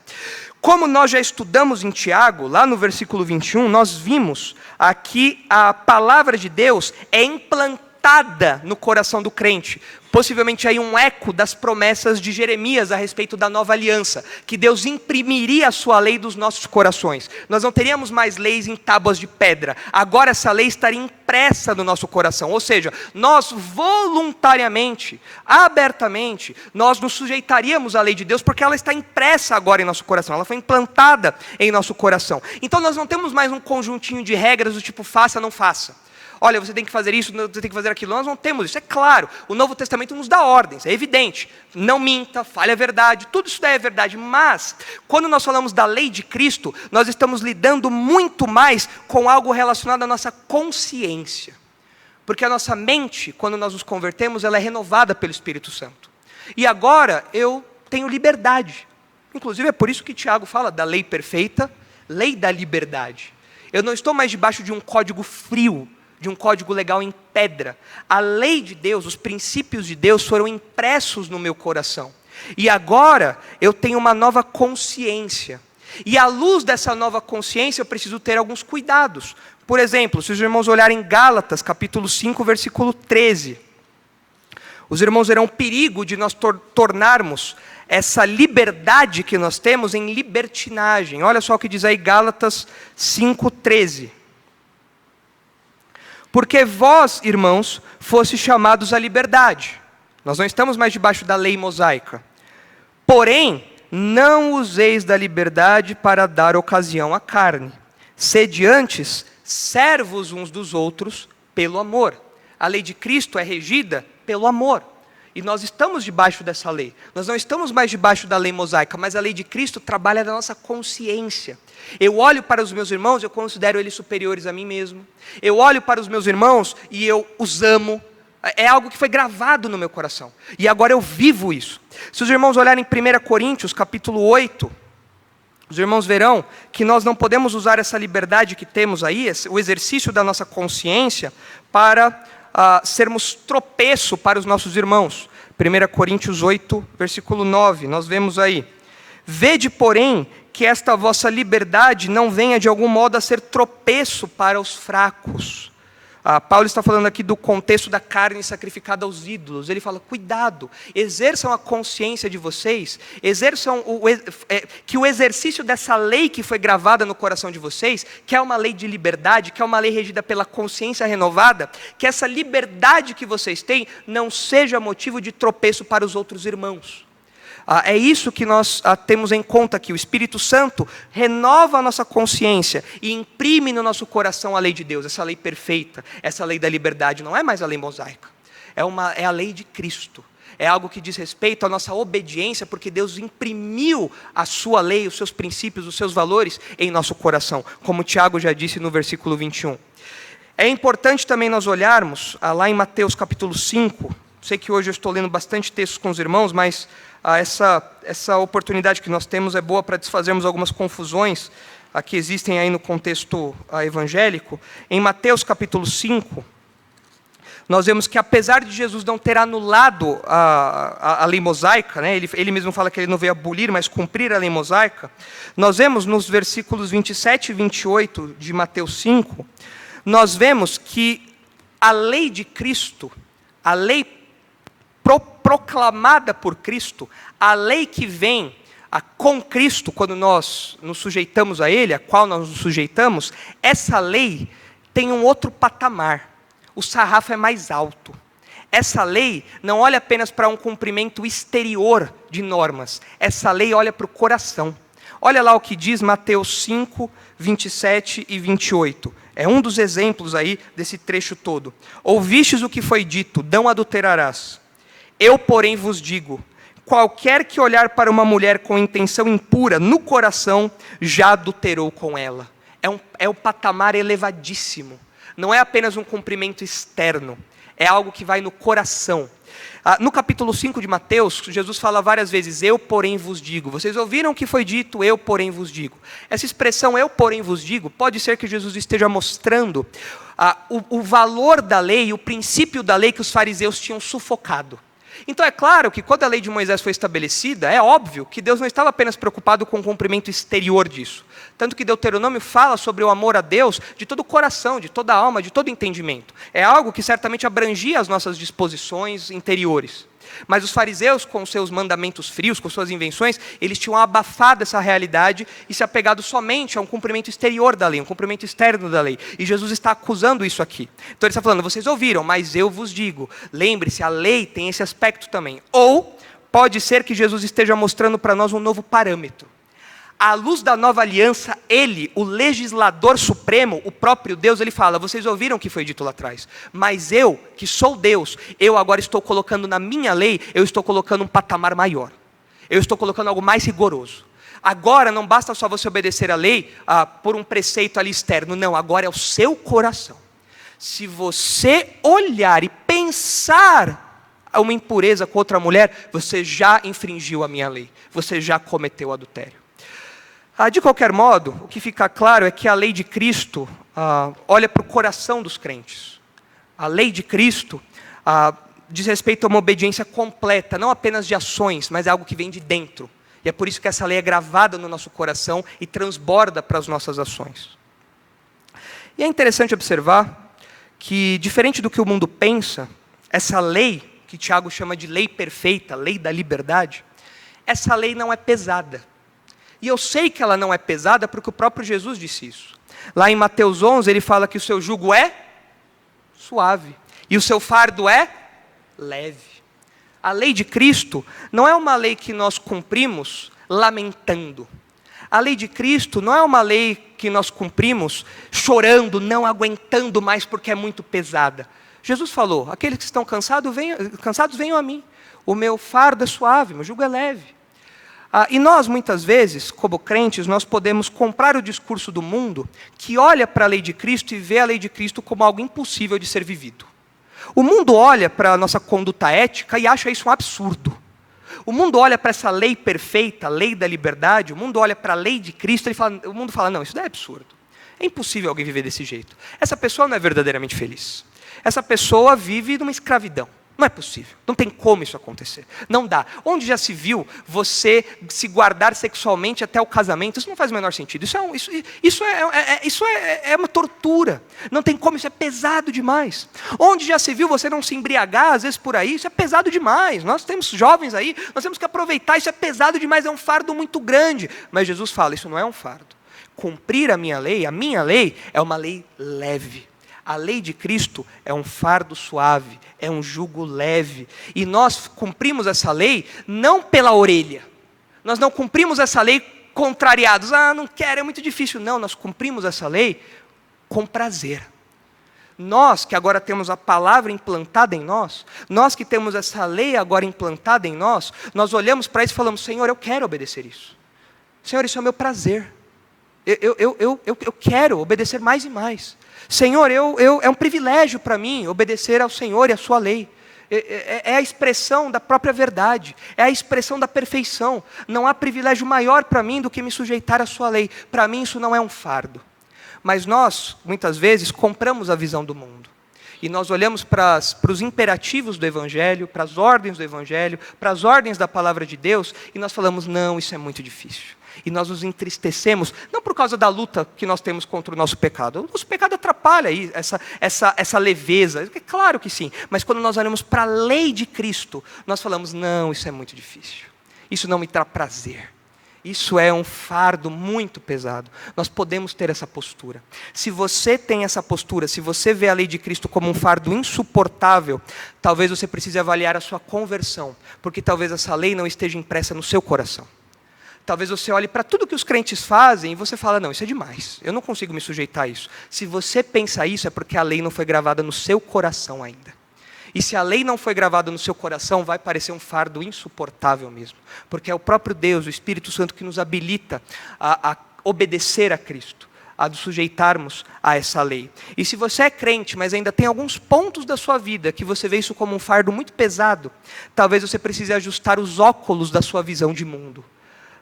Como nós já estudamos em Tiago, lá no versículo 21, nós vimos aqui a palavra de Deus é implantada implantada no coração do crente. Possivelmente aí um eco das promessas de Jeremias a respeito da nova aliança, que Deus imprimiria a sua lei dos nossos corações. Nós não teríamos mais leis em tábuas de pedra. Agora essa lei estaria impressa no nosso coração. Ou seja, nós voluntariamente, abertamente, nós nos sujeitaríamos à lei de Deus, porque ela está impressa agora em nosso coração. Ela foi implantada em nosso coração. Então nós não temos mais um conjuntinho de regras do tipo faça, não faça. Olha, você tem que fazer isso, você tem que fazer aquilo. Nós não temos isso, é claro. O Novo Testamento nos dá ordens, é evidente. Não minta, fale a verdade, tudo isso daí é verdade. Mas, quando nós falamos da lei de Cristo, nós estamos lidando muito mais com algo relacionado à nossa consciência. Porque a nossa mente, quando nós nos convertemos, ela é renovada pelo Espírito Santo. E agora eu tenho liberdade. Inclusive é por isso que Tiago fala da lei perfeita, lei da liberdade. Eu não estou mais debaixo de um código frio, de um código legal em pedra. A lei de Deus, os princípios de Deus foram impressos no meu coração. E agora eu tenho uma nova consciência. E à luz dessa nova consciência eu preciso ter alguns cuidados. Por exemplo, se os irmãos olharem Gálatas, capítulo 5, versículo 13. Os irmãos verão o perigo de nós tornarmos essa liberdade que nós temos em libertinagem. Olha só o que diz aí Gálatas 5, 13. Porque vós, irmãos, fostes chamados à liberdade. Nós não estamos mais debaixo da lei mosaica. Porém, não useis da liberdade para dar ocasião à carne. Sede antes servos uns dos outros pelo amor. A lei de Cristo é regida pelo amor. E nós estamos debaixo dessa lei. Nós não estamos mais debaixo da lei mosaica, mas a lei de Cristo trabalha na nossa consciência. Eu olho para os meus irmãos, eu considero eles superiores a mim mesmo. Eu olho para os meus irmãos e eu os amo. É algo que foi gravado no meu coração. E agora eu vivo isso. Se os irmãos olharem 1 Coríntios, capítulo 8, os irmãos verão que nós não podemos usar essa liberdade que temos aí, o exercício da nossa consciência, para sermos tropeço para os nossos irmãos. 1 Coríntios 8, versículo 9, nós vemos aí. Vede, porém, que esta vossa liberdade não venha de algum modo a ser tropeço para os fracos. Paulo está falando aqui do contexto da carne sacrificada aos ídolos. Ele fala, cuidado, exerçam a consciência de vocês, exerçam que o exercício dessa lei que foi gravada no coração de vocês, que é uma lei de liberdade, que é uma lei regida pela consciência renovada, que essa liberdade que vocês têm não seja motivo de tropeço para os outros irmãos. É isso que nós temos em conta aqui. O Espírito Santo renova a nossa consciência e imprime no nosso coração a lei de Deus, essa lei perfeita, essa lei da liberdade. Não é mais a lei mosaica, é a lei de Cristo. É algo que diz respeito à nossa obediência, porque Deus imprimiu a sua lei, os seus princípios, os seus valores em nosso coração, como Tiago já disse no versículo 21. É importante também nós olharmos lá em Mateus capítulo 5, sei que hoje eu estou lendo bastante textos com os irmãos, mas essa oportunidade que nós temos é boa para desfazermos algumas confusões que existem aí no contexto evangélico. Em Mateus capítulo 5, nós vemos que apesar de Jesus não ter anulado a lei mosaica, né, ele mesmo fala que ele não veio abolir, mas cumprir a lei mosaica, nós vemos nos versículos 27 e 28 de Mateus 5, nós vemos que a lei de Cristo, a lei proclamada por Cristo, a lei que vem com Cristo, quando nós nos sujeitamos a Ele, a qual nós nos sujeitamos, essa lei tem um outro patamar. O sarrafo é mais alto. Essa lei não olha apenas para um cumprimento exterior de normas. Essa lei olha para o coração. Olha lá o que diz Mateus 5, 27 e 28. É um dos exemplos aí desse trecho todo. Ouvistes o que foi dito, não adulterarás. Eu, porém, vos digo, qualquer que olhar para uma mulher com intenção impura no coração, já adulterou com ela. É um patamar elevadíssimo. Não é apenas um cumprimento externo, é algo que vai no coração. No capítulo 5 de Mateus, Jesus fala várias vezes, eu, porém, vos digo. Vocês ouviram o que foi dito, eu, porém, vos digo. Essa expressão, eu, porém, vos digo, pode ser que Jesus esteja mostrando o valor da lei, o princípio da lei que os fariseus tinham sufocado. Então é claro que quando a lei de Moisés foi estabelecida, é óbvio que Deus não estava apenas preocupado com o cumprimento exterior disso. Tanto que Deuteronômio fala sobre o amor a Deus de todo o coração, de toda a alma, de todo o entendimento. É algo que certamente abrangia as nossas disposições interiores. Mas os fariseus, com seus mandamentos frios, com suas invenções, eles tinham abafado essa realidade e se apegado somente a um cumprimento exterior da lei, um cumprimento externo da lei. E Jesus está acusando isso aqui. Então ele está falando, vocês ouviram, mas eu vos digo. Lembre-se, a lei tem esse aspecto também. Ou pode ser que Jesus esteja mostrando para nós um novo parâmetro. À luz da nova aliança, ele, o legislador supremo, o próprio Deus, ele fala, vocês ouviram o que foi dito lá atrás, mas eu, que sou Deus, eu agora estou colocando na minha lei, eu estou colocando um patamar maior. Eu estou colocando algo mais rigoroso. Agora não basta só você obedecer a lei por um preceito ali externo, não, agora é o seu coração. Se você olhar e pensar uma impureza com outra mulher, você já infringiu a minha lei, você já cometeu adultério. De qualquer modo, o que fica claro é que a lei de Cristo olha para o coração dos crentes. A lei de Cristo diz respeito a uma obediência completa, não apenas de ações, mas é algo que vem de dentro. E é por isso que essa lei é gravada no nosso coração e transborda para as nossas ações. E é interessante observar que, diferente do que o mundo pensa, essa lei, que Tiago chama de lei perfeita, lei da liberdade, essa lei não é pesada. E eu sei que ela não é pesada porque o próprio Jesus disse isso. Lá em Mateus 11, ele fala que o seu jugo é suave e o seu fardo é leve. A lei de Cristo não é uma lei que nós cumprimos lamentando. A lei de Cristo não é uma lei que nós cumprimos chorando, não aguentando mais porque é muito pesada. Jesus falou, aqueles que estão cansados, venham a mim. O meu fardo é suave, meu jugo é leve. E nós, muitas vezes, como crentes, nós podemos comprar o discurso do mundo que olha para a lei de Cristo e vê a lei de Cristo como algo impossível de ser vivido. O mundo olha para a nossa conduta ética e acha isso um absurdo. O mundo olha para essa lei perfeita, a lei da liberdade, o mundo olha para a lei de Cristo e o mundo fala, não, isso daí é absurdo. É impossível alguém viver desse jeito. Essa pessoa não é verdadeiramente feliz. Essa pessoa vive numa escravidão. Não é possível, não tem como isso acontecer, não dá. Onde já se viu você se guardar sexualmente até o casamento? Isso não faz o menor sentido, isso é uma tortura, não tem como, isso é pesado demais. Onde já se viu você não se embriagar, às vezes por aí, isso é pesado demais. Nós temos jovens aí, nós temos que aproveitar, isso é pesado demais, é um fardo muito grande. Mas Jesus fala, isso não é um fardo. Cumprir a minha lei é uma lei leve. A lei de Cristo é um fardo suave, é um jugo leve. E nós cumprimos essa lei não pela orelha. Nós não cumprimos essa lei contrariados. Não quero, é muito difícil. Não, nós cumprimos essa lei com prazer. Nós que agora temos a palavra implantada em nós que temos essa lei agora implantada em nós olhamos para isso e falamos, Senhor, eu quero obedecer isso. Senhor, isso é o meu prazer. Eu quero obedecer mais e mais. Senhor, é um privilégio para mim obedecer ao Senhor e à sua lei. É a expressão da própria verdade, é a expressão da perfeição. Não há privilégio maior para mim do que me sujeitar à sua lei. Para mim isso não é um fardo. Mas nós, muitas vezes, compramos a visão do mundo. E nós olhamos para os imperativos do Evangelho, para as ordens do Evangelho, para as ordens da Palavra de Deus, e nós falamos, não, isso é muito difícil. E nós nos entristecemos, não por causa da luta que nós temos contra o nosso pecado. O nosso pecado atrapalha aí, essa leveza, é claro que sim. Mas quando nós olhamos para a lei de Cristo, nós falamos, não, isso é muito difícil. Isso não me traz prazer. Isso é um fardo muito pesado. Nós podemos ter essa postura. Se você tem essa postura, se você vê a lei de Cristo como um fardo insuportável, talvez você precise avaliar a sua conversão, porque talvez essa lei não esteja impressa no seu coração. Talvez você olhe para tudo que os crentes fazem e você fala, não, isso é demais, eu não consigo me sujeitar a isso. Se você pensa isso, é porque a lei não foi gravada no seu coração ainda. E se a lei não foi gravada no seu coração, vai parecer um fardo insuportável mesmo. Porque é o próprio Deus, o Espírito Santo, que nos habilita a obedecer a Cristo, a nos sujeitarmos a essa lei. E se você é crente, mas ainda tem alguns pontos da sua vida que você vê isso como um fardo muito pesado, talvez você precise ajustar os óculos da sua visão de mundo.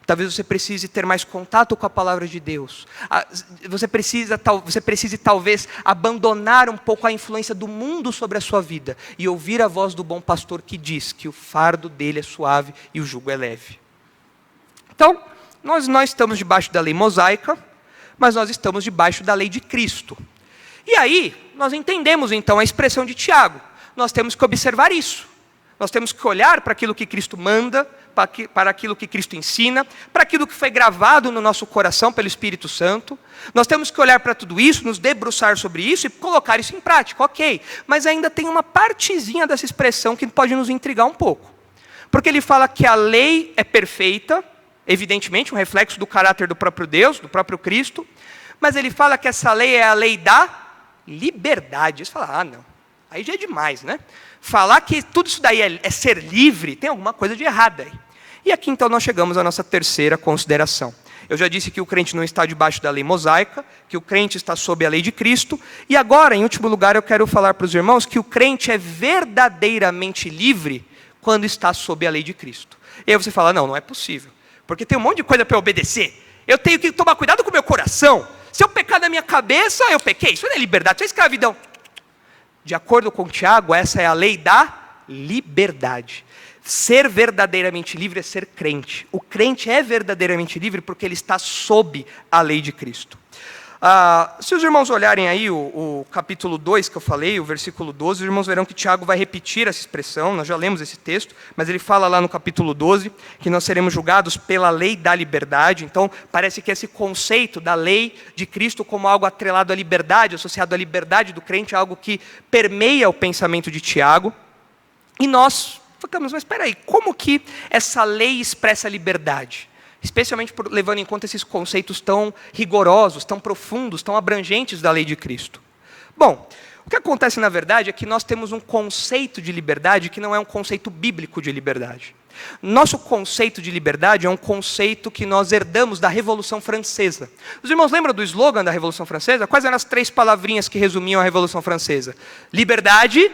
Talvez você precise ter mais contato com a palavra de Deus. Você precise talvez abandonar um pouco a influência do mundo sobre a sua vida e ouvir a voz do bom pastor que diz que o fardo dele é suave e o jugo é leve. Então, nós não estamos debaixo da lei mosaica, mas nós estamos debaixo da lei de Cristo. E aí, nós entendemos então a expressão de Tiago. Nós temos que observar isso. Nós temos que olhar para aquilo que Cristo manda, para aquilo que Cristo ensina, para aquilo que foi gravado no nosso coração pelo Espírito Santo. Nós temos que olhar para tudo isso, nos debruçar sobre isso e colocar isso em prática, ok. Mas ainda tem uma partezinha dessa expressão que pode nos intrigar um pouco. Porque ele fala que a lei é perfeita, evidentemente um reflexo do caráter do próprio Deus, do próprio Cristo, mas ele fala que essa lei é a lei da liberdade. Você fala, não, aí já é demais, né? Falar que tudo isso daí é ser livre, tem alguma coisa de errado aí. E aqui então nós chegamos à nossa terceira consideração. Eu já disse que o crente não está debaixo da lei mosaica, que o crente está sob a lei de Cristo. E agora, em último lugar, eu quero falar para os irmãos que o crente é verdadeiramente livre quando está sob a lei de Cristo. E aí você fala, não é possível. Porque tem um monte de coisa para eu obedecer. Eu tenho que tomar cuidado com o meu coração. Se eu pecar na minha cabeça, eu pequei. Isso não é liberdade, isso é escravidão. De acordo com Tiago, essa é a lei da liberdade. Ser verdadeiramente livre é ser crente. O crente é verdadeiramente livre porque ele está sob a lei de Cristo. Se os irmãos olharem aí o capítulo 2 que eu falei, o versículo 12, os irmãos verão que Tiago vai repetir essa expressão, nós já lemos esse texto, mas ele fala lá no capítulo 12, que nós seremos julgados pela lei da liberdade. Então, parece que esse conceito da lei de Cristo como algo atrelado à liberdade, associado à liberdade do crente, é algo que permeia o pensamento de Tiago. E nós ficamos, mas espera aí, como que essa lei expressa a liberdade? Especialmente levando em conta esses conceitos tão rigorosos, tão profundos, tão abrangentes da lei de Cristo. Bom, o que acontece na verdade é que nós temos um conceito de liberdade que não é um conceito bíblico de liberdade. Nosso conceito de liberdade é um conceito que nós herdamos da Revolução Francesa. Os irmãos lembram do slogan da Revolução Francesa? Quais eram as 3 palavrinhas que resumiam a Revolução Francesa? Liberdade,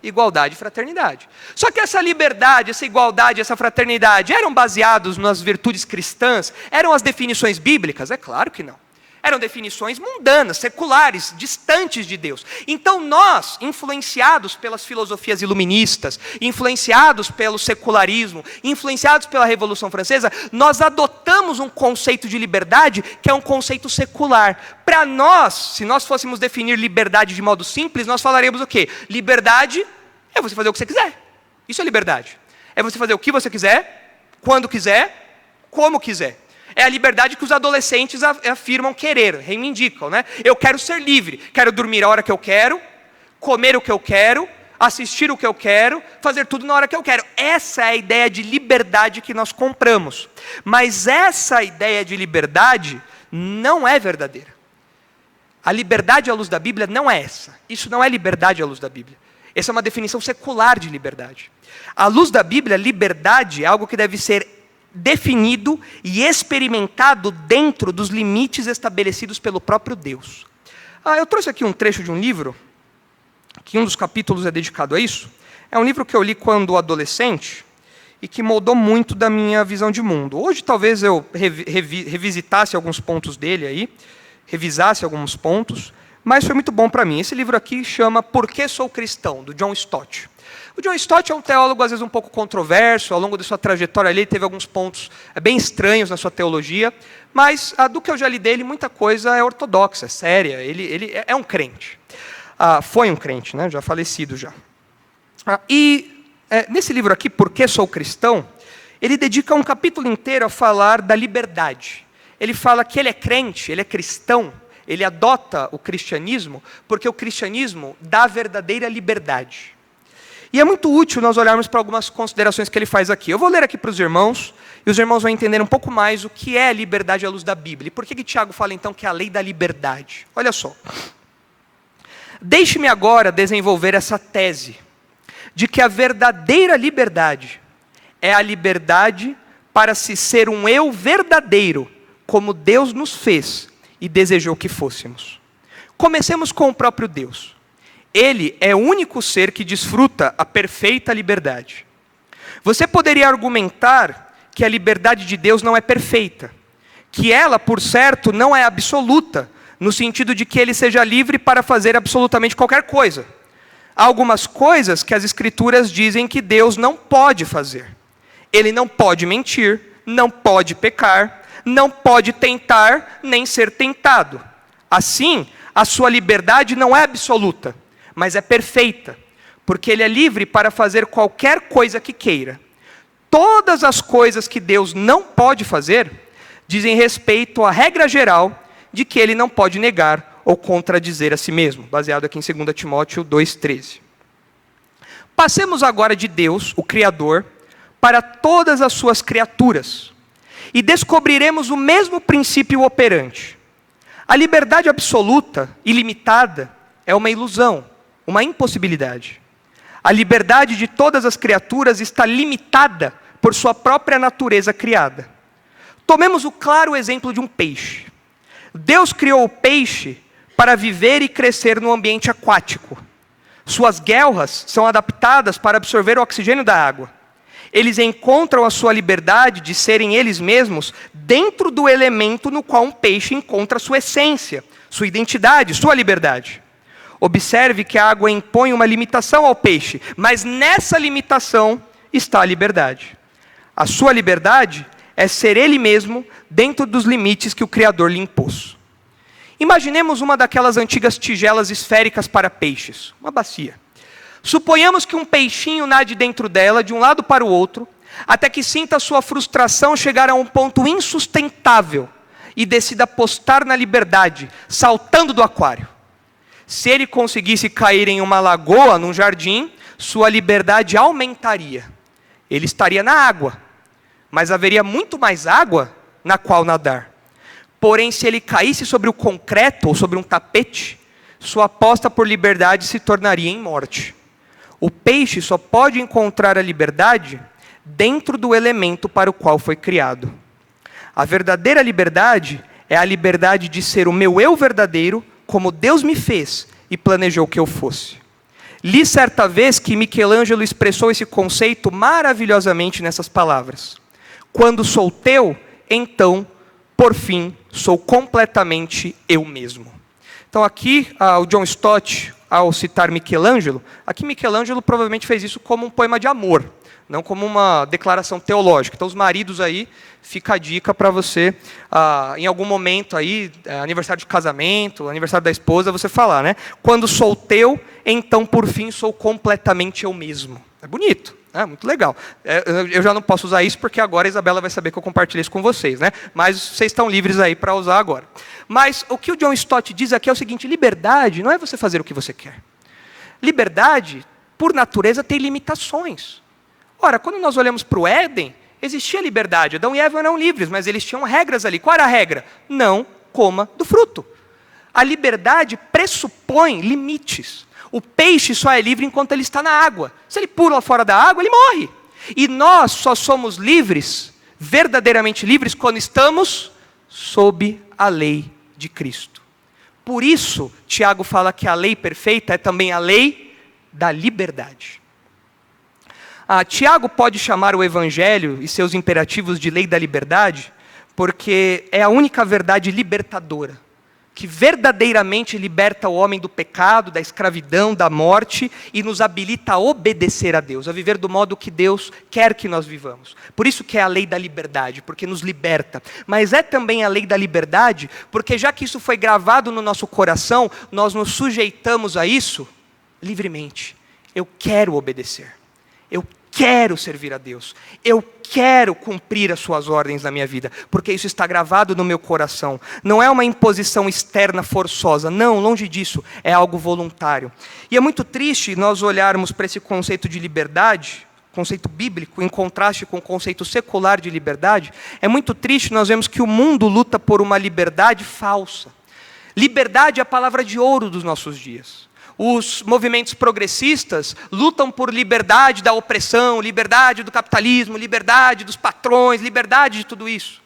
igualdade e fraternidade. Só que essa liberdade, essa igualdade, essa fraternidade eram baseados nas virtudes cristãs? Eram as definições bíblicas? É claro que não. Eram definições mundanas, seculares, distantes de Deus. Então nós, influenciados pelas filosofias iluministas, influenciados pelo secularismo, influenciados pela Revolução Francesa, nós adotamos um conceito de liberdade que é um conceito secular. Para nós, se nós fôssemos definir liberdade de modo simples, nós falaremos o quê? Liberdade é você fazer o que você quiser. Isso é liberdade. É você fazer o que você quiser, quando quiser, como quiser. É a liberdade que os adolescentes afirmam querer, reivindicam, né? Eu quero ser livre, quero dormir a hora que eu quero, comer o que eu quero, assistir o que eu quero, fazer tudo na hora que eu quero. Essa é a ideia de liberdade que nós compramos. Mas essa ideia de liberdade não é verdadeira. A liberdade à luz da Bíblia não é essa. Isso não é liberdade à luz da Bíblia. Essa é uma definição secular de liberdade. À luz da Bíblia, liberdade é algo que deve ser definido e experimentado dentro dos limites estabelecidos pelo próprio Deus. Eu trouxe aqui um trecho de um livro, que um dos capítulos é dedicado a isso. É um livro que eu li quando adolescente e que moldou muito da minha visão de mundo. Hoje talvez eu revisitasse alguns pontos dele aí, revisasse alguns pontos, mas foi muito bom para mim. Esse livro aqui chama Por que Sou Cristão, do John Stott. O John Stott é um teólogo às vezes um pouco controverso, ao longo da sua trajetória ele teve alguns pontos bem estranhos na sua teologia, mas do que eu já li dele, muita coisa é ortodoxa, é séria, ele é um crente. Foi um crente, né? Já falecido já. Nesse livro aqui, Por que Sou Cristão, ele dedica um capítulo inteiro a falar da liberdade. Ele fala que ele é crente, ele é cristão, ele adota o cristianismo, porque o cristianismo dá a verdadeira liberdade. E é muito útil nós olharmos para algumas considerações que ele faz aqui. Eu vou ler aqui para os irmãos, e os irmãos vão entender um pouco mais o que é a liberdade à luz da Bíblia. E por que Tiago fala então que é a lei da liberdade? Olha só. Deixe-me agora desenvolver essa tese, de que a verdadeira liberdade é a liberdade para se ser um eu verdadeiro, como Deus nos fez e desejou que fôssemos. Comecemos com o próprio Deus. Ele é o único ser que desfruta a perfeita liberdade. Você poderia argumentar que a liberdade de Deus não é perfeita, que ela, por certo, não é absoluta, no sentido de que ele seja livre para fazer absolutamente qualquer coisa. Há algumas coisas que as Escrituras dizem que Deus não pode fazer. Ele não pode mentir, não pode pecar, não pode tentar, nem ser tentado. Assim, a sua liberdade não é absoluta, mas é perfeita, porque ele é livre para fazer qualquer coisa que queira. Todas as coisas que Deus não pode fazer dizem respeito à regra geral de que ele não pode negar ou contradizer a si mesmo, baseado aqui em 2 Timóteo 2,13. Passemos agora de Deus, o Criador, para todas as suas criaturas, e descobriremos o mesmo princípio operante. A liberdade absoluta, ilimitada, é uma ilusão, uma impossibilidade. A liberdade de todas as criaturas está limitada por sua própria natureza criada. Tomemos o claro exemplo de um peixe. Deus criou o peixe para viver e crescer no ambiente aquático. Suas guelras são adaptadas para absorver o oxigênio da água. Eles encontram a sua liberdade de serem eles mesmos dentro do elemento no qual um peixe encontra sua essência, sua identidade, sua liberdade. Observe que a água impõe uma limitação ao peixe, mas nessa limitação está a liberdade. A sua liberdade é ser ele mesmo dentro dos limites que o Criador lhe impôs. Imaginemos uma daquelas antigas tigelas esféricas para peixes, uma bacia. Suponhamos que um peixinho nade dentro dela, de um lado para o outro, até que sinta a sua frustração chegar a um ponto insustentável e decida apostar na liberdade, saltando do aquário. Se ele conseguisse cair em uma lagoa, num jardim, sua liberdade aumentaria. Ele estaria na água, mas haveria muito mais água na qual nadar. Porém, se ele caísse sobre o concreto ou sobre um tapete, sua aposta por liberdade se tornaria em morte. O peixe só pode encontrar a liberdade dentro do elemento para o qual foi criado. A verdadeira liberdade é a liberdade de ser o meu eu verdadeiro, como Deus me fez e planejou que eu fosse. Li certa vez que Michelangelo expressou esse conceito maravilhosamente nessas palavras. Quando sou teu, então, por fim, sou completamente eu mesmo. Então aqui, o John Stott, ao citar Michelangelo, aqui Michelangelo provavelmente fez isso como um poema de amor, não como uma declaração teológica. Então os maridos aí, fica a dica para você, em algum momento aí, aniversário de casamento, aniversário da esposa, você falar, né? Quando sou teu, então por fim sou completamente eu mesmo. É bonito. Muito legal. Eu já não posso usar isso porque agora a Isabela vai saber que eu compartilhei isso com vocês, né? Mas vocês estão livres aí para usar agora. Mas o que o John Stott diz aqui é o seguinte: liberdade não é você fazer o que você quer. Liberdade, por natureza, tem limitações. Ora, quando nós olhamos para o Éden, existia liberdade. Adão e Eva eram livres, mas eles tinham regras ali. Qual era a regra? Não coma do fruto. A liberdade pressupõe limites. O peixe só é livre enquanto ele está na água. Se ele pula fora da água, ele morre. E nós só somos livres, verdadeiramente livres, quando estamos sob a lei de Cristo. Por isso, Tiago fala que a lei perfeita é também a lei da liberdade. Tiago pode chamar o Evangelho e seus imperativos de lei da liberdade, porque é a única verdade libertadora, que verdadeiramente liberta o homem do pecado, da escravidão, da morte, e nos habilita a obedecer a Deus, a viver do modo que Deus quer que nós vivamos. Por isso que é a lei da liberdade, porque nos liberta. Mas é também a lei da liberdade, porque já que isso foi gravado no nosso coração, nós nos sujeitamos a isso livremente. Eu quero obedecer. Eu quero servir a Deus. Eu quero cumprir as suas ordens na minha vida, porque isso está gravado no meu coração. Não é uma imposição externa forçosa, não, longe disso, é algo voluntário. E é muito triste nós olharmos para esse conceito de liberdade, conceito bíblico, em contraste com o conceito secular de liberdade. É muito triste nós vemos que o mundo luta por uma liberdade falsa. Liberdade é a palavra de ouro dos nossos dias. Os movimentos progressistas lutam por liberdade da opressão, liberdade do capitalismo, liberdade dos patrões, liberdade de tudo isso.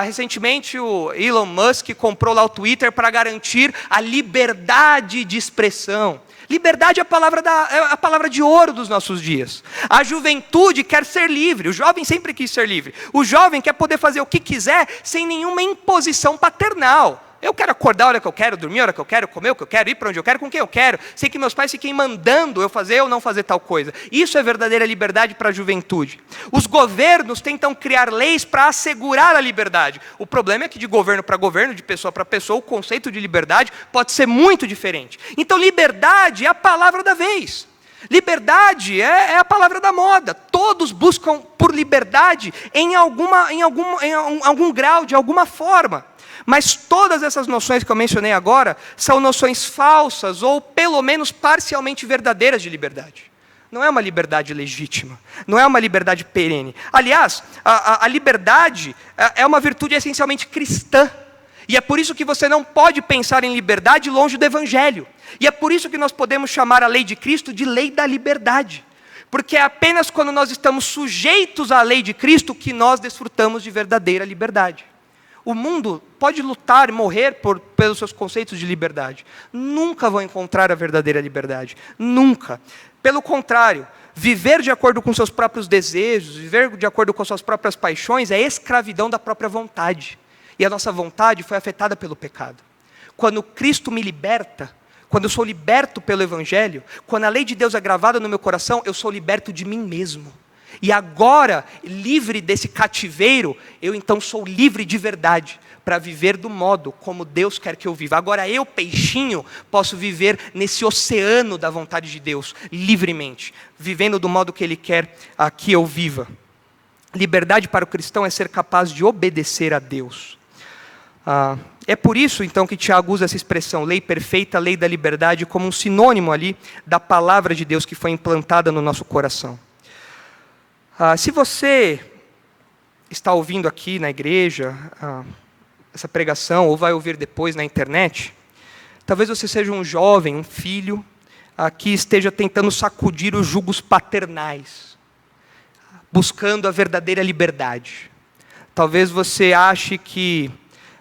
Recentemente o Elon Musk comprou lá o Twitter para garantir a liberdade de expressão. Liberdade é a palavra de ouro dos nossos dias. A juventude quer ser livre, o jovem sempre quis ser livre. O jovem quer poder fazer o que quiser sem nenhuma imposição paternal. Eu quero acordar a hora que eu quero, dormir a hora que eu quero, comer o que eu quero, ir para onde eu quero, com quem eu quero. Sei que meus pais fiquem mandando eu fazer ou não fazer tal coisa. Isso é verdadeira liberdade para a juventude. Os governos tentam criar leis para assegurar a liberdade. O problema é que de governo para governo, de pessoa para pessoa, o conceito de liberdade pode ser muito diferente. Então liberdade é a palavra da vez. Liberdade é a palavra da moda. Todos buscam por liberdade em algum grau, de alguma forma. Mas todas essas noções que eu mencionei agora são noções falsas ou pelo menos parcialmente verdadeiras de liberdade. Não é uma liberdade legítima, não é uma liberdade perene. Aliás, a liberdade é uma virtude essencialmente cristã. E é por isso que você não pode pensar em liberdade longe do Evangelho. E é por isso que nós podemos chamar a lei de Cristo de lei da liberdade. Porque é apenas quando nós estamos sujeitos à lei de Cristo que nós desfrutamos de verdadeira liberdade. O mundo pode lutar e morrer pelos seus conceitos de liberdade. Nunca vão encontrar a verdadeira liberdade. Nunca. Pelo contrário, viver de acordo com seus próprios desejos, viver de acordo com suas próprias paixões é escravidão da própria vontade. E a nossa vontade foi afetada pelo pecado. Quando Cristo me liberta, quando eu sou liberto pelo Evangelho, quando a lei de Deus é gravada no meu coração, eu sou liberto de mim mesmo. E agora, livre desse cativeiro, eu então sou livre de verdade, para viver do modo como Deus quer que eu viva. Agora eu, peixinho, posso viver nesse oceano da vontade de Deus, livremente, vivendo do modo que Ele quer que eu viva. Liberdade para o cristão é ser capaz de obedecer a Deus. É por isso, então, que Tiago usa essa expressão, lei perfeita, lei da liberdade, como um sinônimo ali da palavra de Deus que foi implantada no nosso coração. Se você está ouvindo aqui na igreja essa pregação, ou vai ouvir depois na internet, talvez você seja um jovem, um filho, que esteja tentando sacudir os jugos paternais, buscando a verdadeira liberdade. Talvez você ache que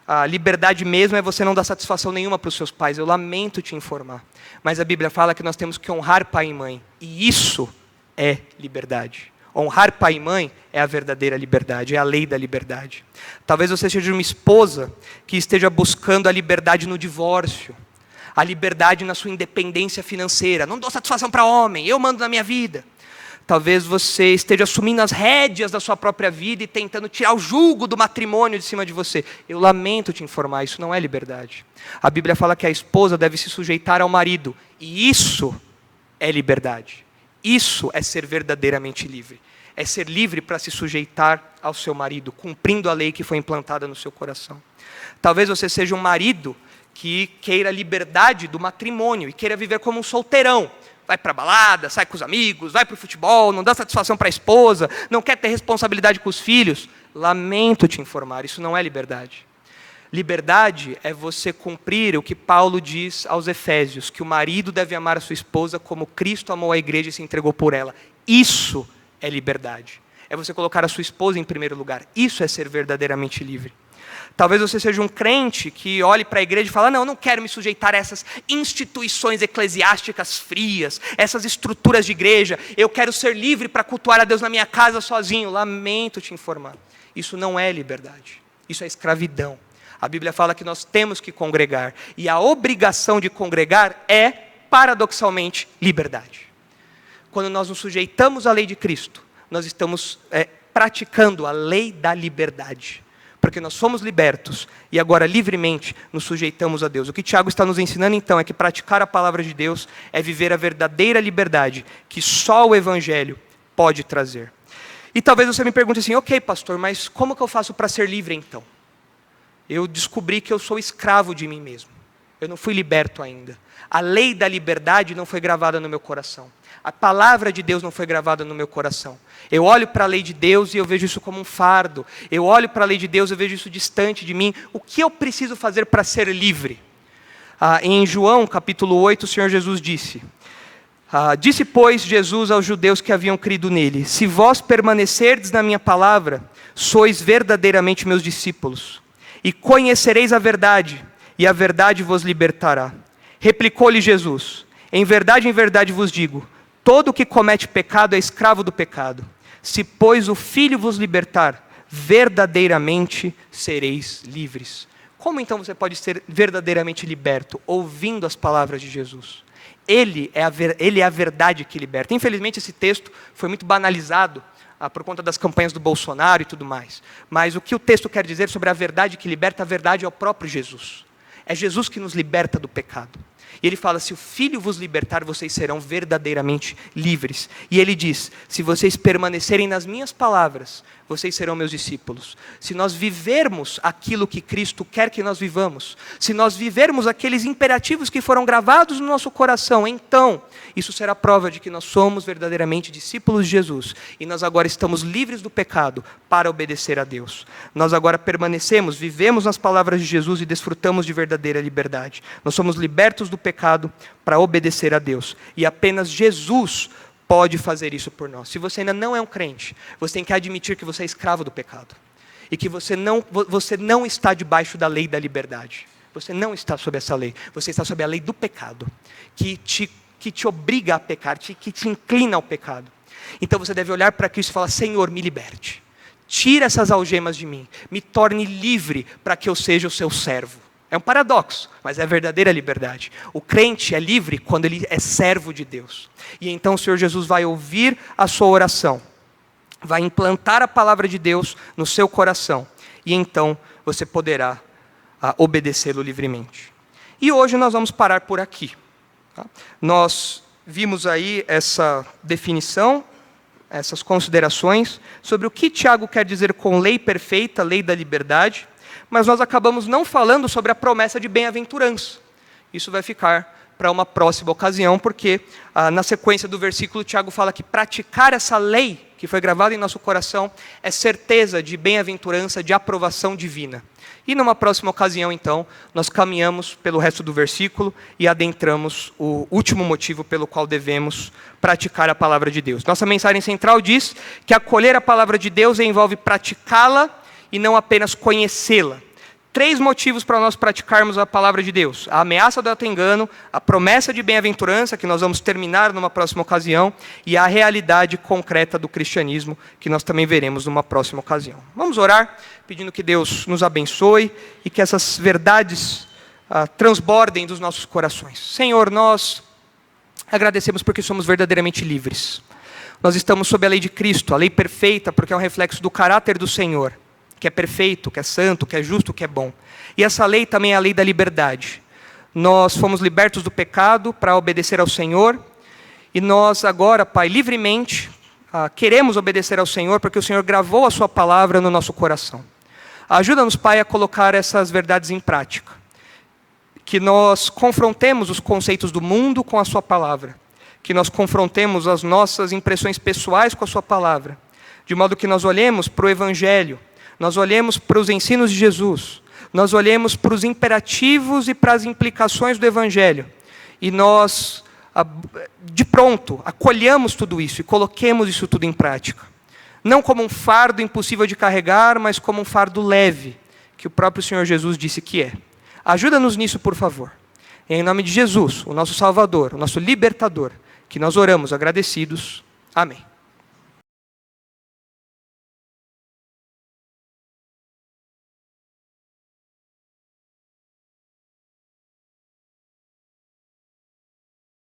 a liberdade mesmo é você não dar satisfação nenhuma para os seus pais. Eu lamento te informar, mas a Bíblia fala que nós temos que honrar pai e mãe, e isso é liberdade. Honrar pai e mãe é a verdadeira liberdade, é a lei da liberdade. Talvez você seja uma esposa que esteja buscando a liberdade no divórcio, a liberdade na sua independência financeira. Não dou satisfação para homem, eu mando na minha vida. Talvez você esteja assumindo as rédeas da sua própria vida e tentando tirar o jugo do matrimônio de cima de você. Eu lamento te informar, isso não é liberdade. A Bíblia fala que a esposa deve se sujeitar ao marido, e isso é liberdade. Isso é ser verdadeiramente livre. É ser livre para se sujeitar ao seu marido, cumprindo a lei que foi implantada no seu coração. Talvez você seja um marido que queira a liberdade do matrimônio e queira viver como um solteirão. Vai para a balada, sai com os amigos, vai para o futebol, não dá satisfação para a esposa, não quer ter responsabilidade com os filhos. Lamento te informar, isso não é liberdade. Liberdade é você cumprir o que Paulo diz aos Efésios, que o marido deve amar a sua esposa como Cristo amou a igreja e se entregou por ela. Isso é liberdade. É você colocar a sua esposa em primeiro lugar. Isso é ser verdadeiramente livre. Talvez você seja um crente que olhe para a igreja e fala, não, eu não quero me sujeitar a essas instituições eclesiásticas frias, essas estruturas de igreja, eu quero ser livre para cultuar a Deus na minha casa sozinho. Lamento te informar, isso não é liberdade, isso é escravidão. A Bíblia fala que nós temos que congregar, e a obrigação de congregar é, paradoxalmente, liberdade. Quando nós nos sujeitamos à lei de Cristo, nós estamos praticando a lei da liberdade. Porque nós somos libertos e agora livremente nos sujeitamos a Deus. O que Tiago está nos ensinando então é que praticar a palavra de Deus é viver a verdadeira liberdade que só o Evangelho pode trazer. E talvez você me pergunte assim, ok pastor, mas como que eu faço para ser livre então? Eu descobri que eu sou escravo de mim mesmo. Eu não fui liberto ainda. A lei da liberdade não foi gravada no meu coração. A palavra de Deus não foi gravada no meu coração. Eu olho para a lei de Deus e eu vejo isso como um fardo. Eu olho para a lei de Deus e eu vejo isso distante de mim. O que eu preciso fazer para ser livre? Em João capítulo 8, o Senhor Jesus disse, disse pois Jesus aos judeus que haviam crido nele, se vós permanecerdes na minha palavra, sois verdadeiramente meus discípulos, e conhecereis a verdade, e a verdade vos libertará. Replicou-lhe Jesus, Em verdade vos digo, todo o que comete pecado é escravo do pecado. Se, pois, o Filho vos libertar, verdadeiramente sereis livres. Como então você pode ser verdadeiramente liberto? Ouvindo as palavras de Jesus. Ele é a verdade que liberta. Infelizmente esse texto foi muito banalizado por conta das campanhas do Bolsonaro e tudo mais. Mas o que o texto quer dizer sobre a verdade que liberta, a verdade é o próprio Jesus. É Jesus que nos liberta do pecado. E ele fala, se o Filho vos libertar, vocês serão verdadeiramente livres. E ele diz, se vocês permanecerem nas minhas palavras, vocês serão meus discípulos. Se nós vivermos aquilo que Cristo quer que nós vivamos, se nós vivermos aqueles imperativos que foram gravados no nosso coração, então, isso será prova de que nós somos verdadeiramente discípulos de Jesus. E nós agora estamos livres do pecado para obedecer a Deus. Nós agora permanecemos, vivemos nas palavras de Jesus e desfrutamos de verdadeira liberdade. Nós somos libertos do pecado para obedecer a Deus. E apenas Jesus pode fazer isso por nós. Se você ainda não é um crente, você tem que admitir que você é escravo do pecado. E que você não está debaixo da lei da liberdade. Você não está sob essa lei. Você está sob a lei do pecado. Que te obriga a pecar, que te inclina ao pecado. Então você deve olhar para Cristo e falar, Senhor, me liberte. Tira essas algemas de mim. Me torne livre para que eu seja o seu servo. É um paradoxo, mas é a verdadeira liberdade. O crente é livre quando ele é servo de Deus. E então o Senhor Jesus vai ouvir a sua oração, vai implantar a palavra de Deus no seu coração, e então você poderá obedecê-lo livremente. E hoje nós vamos parar por aqui. Tá? Nós vimos aí essa definição, essas considerações sobre o que Tiago quer dizer com lei perfeita, lei da liberdade, mas nós acabamos não falando sobre a promessa de bem-aventurança. Isso vai ficar para uma próxima ocasião, porque na sequência do versículo, Tiago fala que praticar essa lei que foi gravada em nosso coração é certeza de bem-aventurança, de aprovação divina. E numa próxima ocasião, então, nós caminhamos pelo resto do versículo e adentramos o último motivo pelo qual devemos praticar a palavra de Deus. Nossa mensagem central diz que acolher a palavra de Deus envolve praticá-la e não apenas conhecê-la. 3 motivos para nós praticarmos a palavra de Deus. A ameaça do auto-engano, a promessa de bem-aventurança, que nós vamos terminar numa próxima ocasião, e a realidade concreta do cristianismo, que nós também veremos numa próxima ocasião. Vamos orar, pedindo que Deus nos abençoe e que essas verdades transbordem dos nossos corações. Senhor, nós agradecemos porque somos verdadeiramente livres. Nós estamos sob a lei de Cristo, a lei perfeita, porque é um reflexo do caráter do Senhor, que é perfeito, que é santo, que é justo, que é bom. E essa lei também é a lei da liberdade. Nós fomos libertos do pecado para obedecer ao Senhor, e nós agora, Pai, livremente, queremos obedecer ao Senhor, porque o Senhor gravou a sua palavra no nosso coração. Ajuda-nos, Pai, a colocar essas verdades em prática. Que nós confrontemos os conceitos do mundo com a sua palavra. Que nós confrontemos as nossas impressões pessoais com a sua palavra. De modo que nós olhemos para o Evangelho, nós olhemos para os ensinos de Jesus, nós olhemos para os imperativos e para as implicações do Evangelho, e nós, de pronto, acolhamos tudo isso e coloquemos isso tudo em prática. Não como um fardo impossível de carregar, mas como um fardo leve, que o próprio Senhor Jesus disse que é. Ajuda-nos nisso, por favor. Em nome de Jesus, o nosso Salvador, o nosso Libertador, que nós oramos agradecidos. Amém.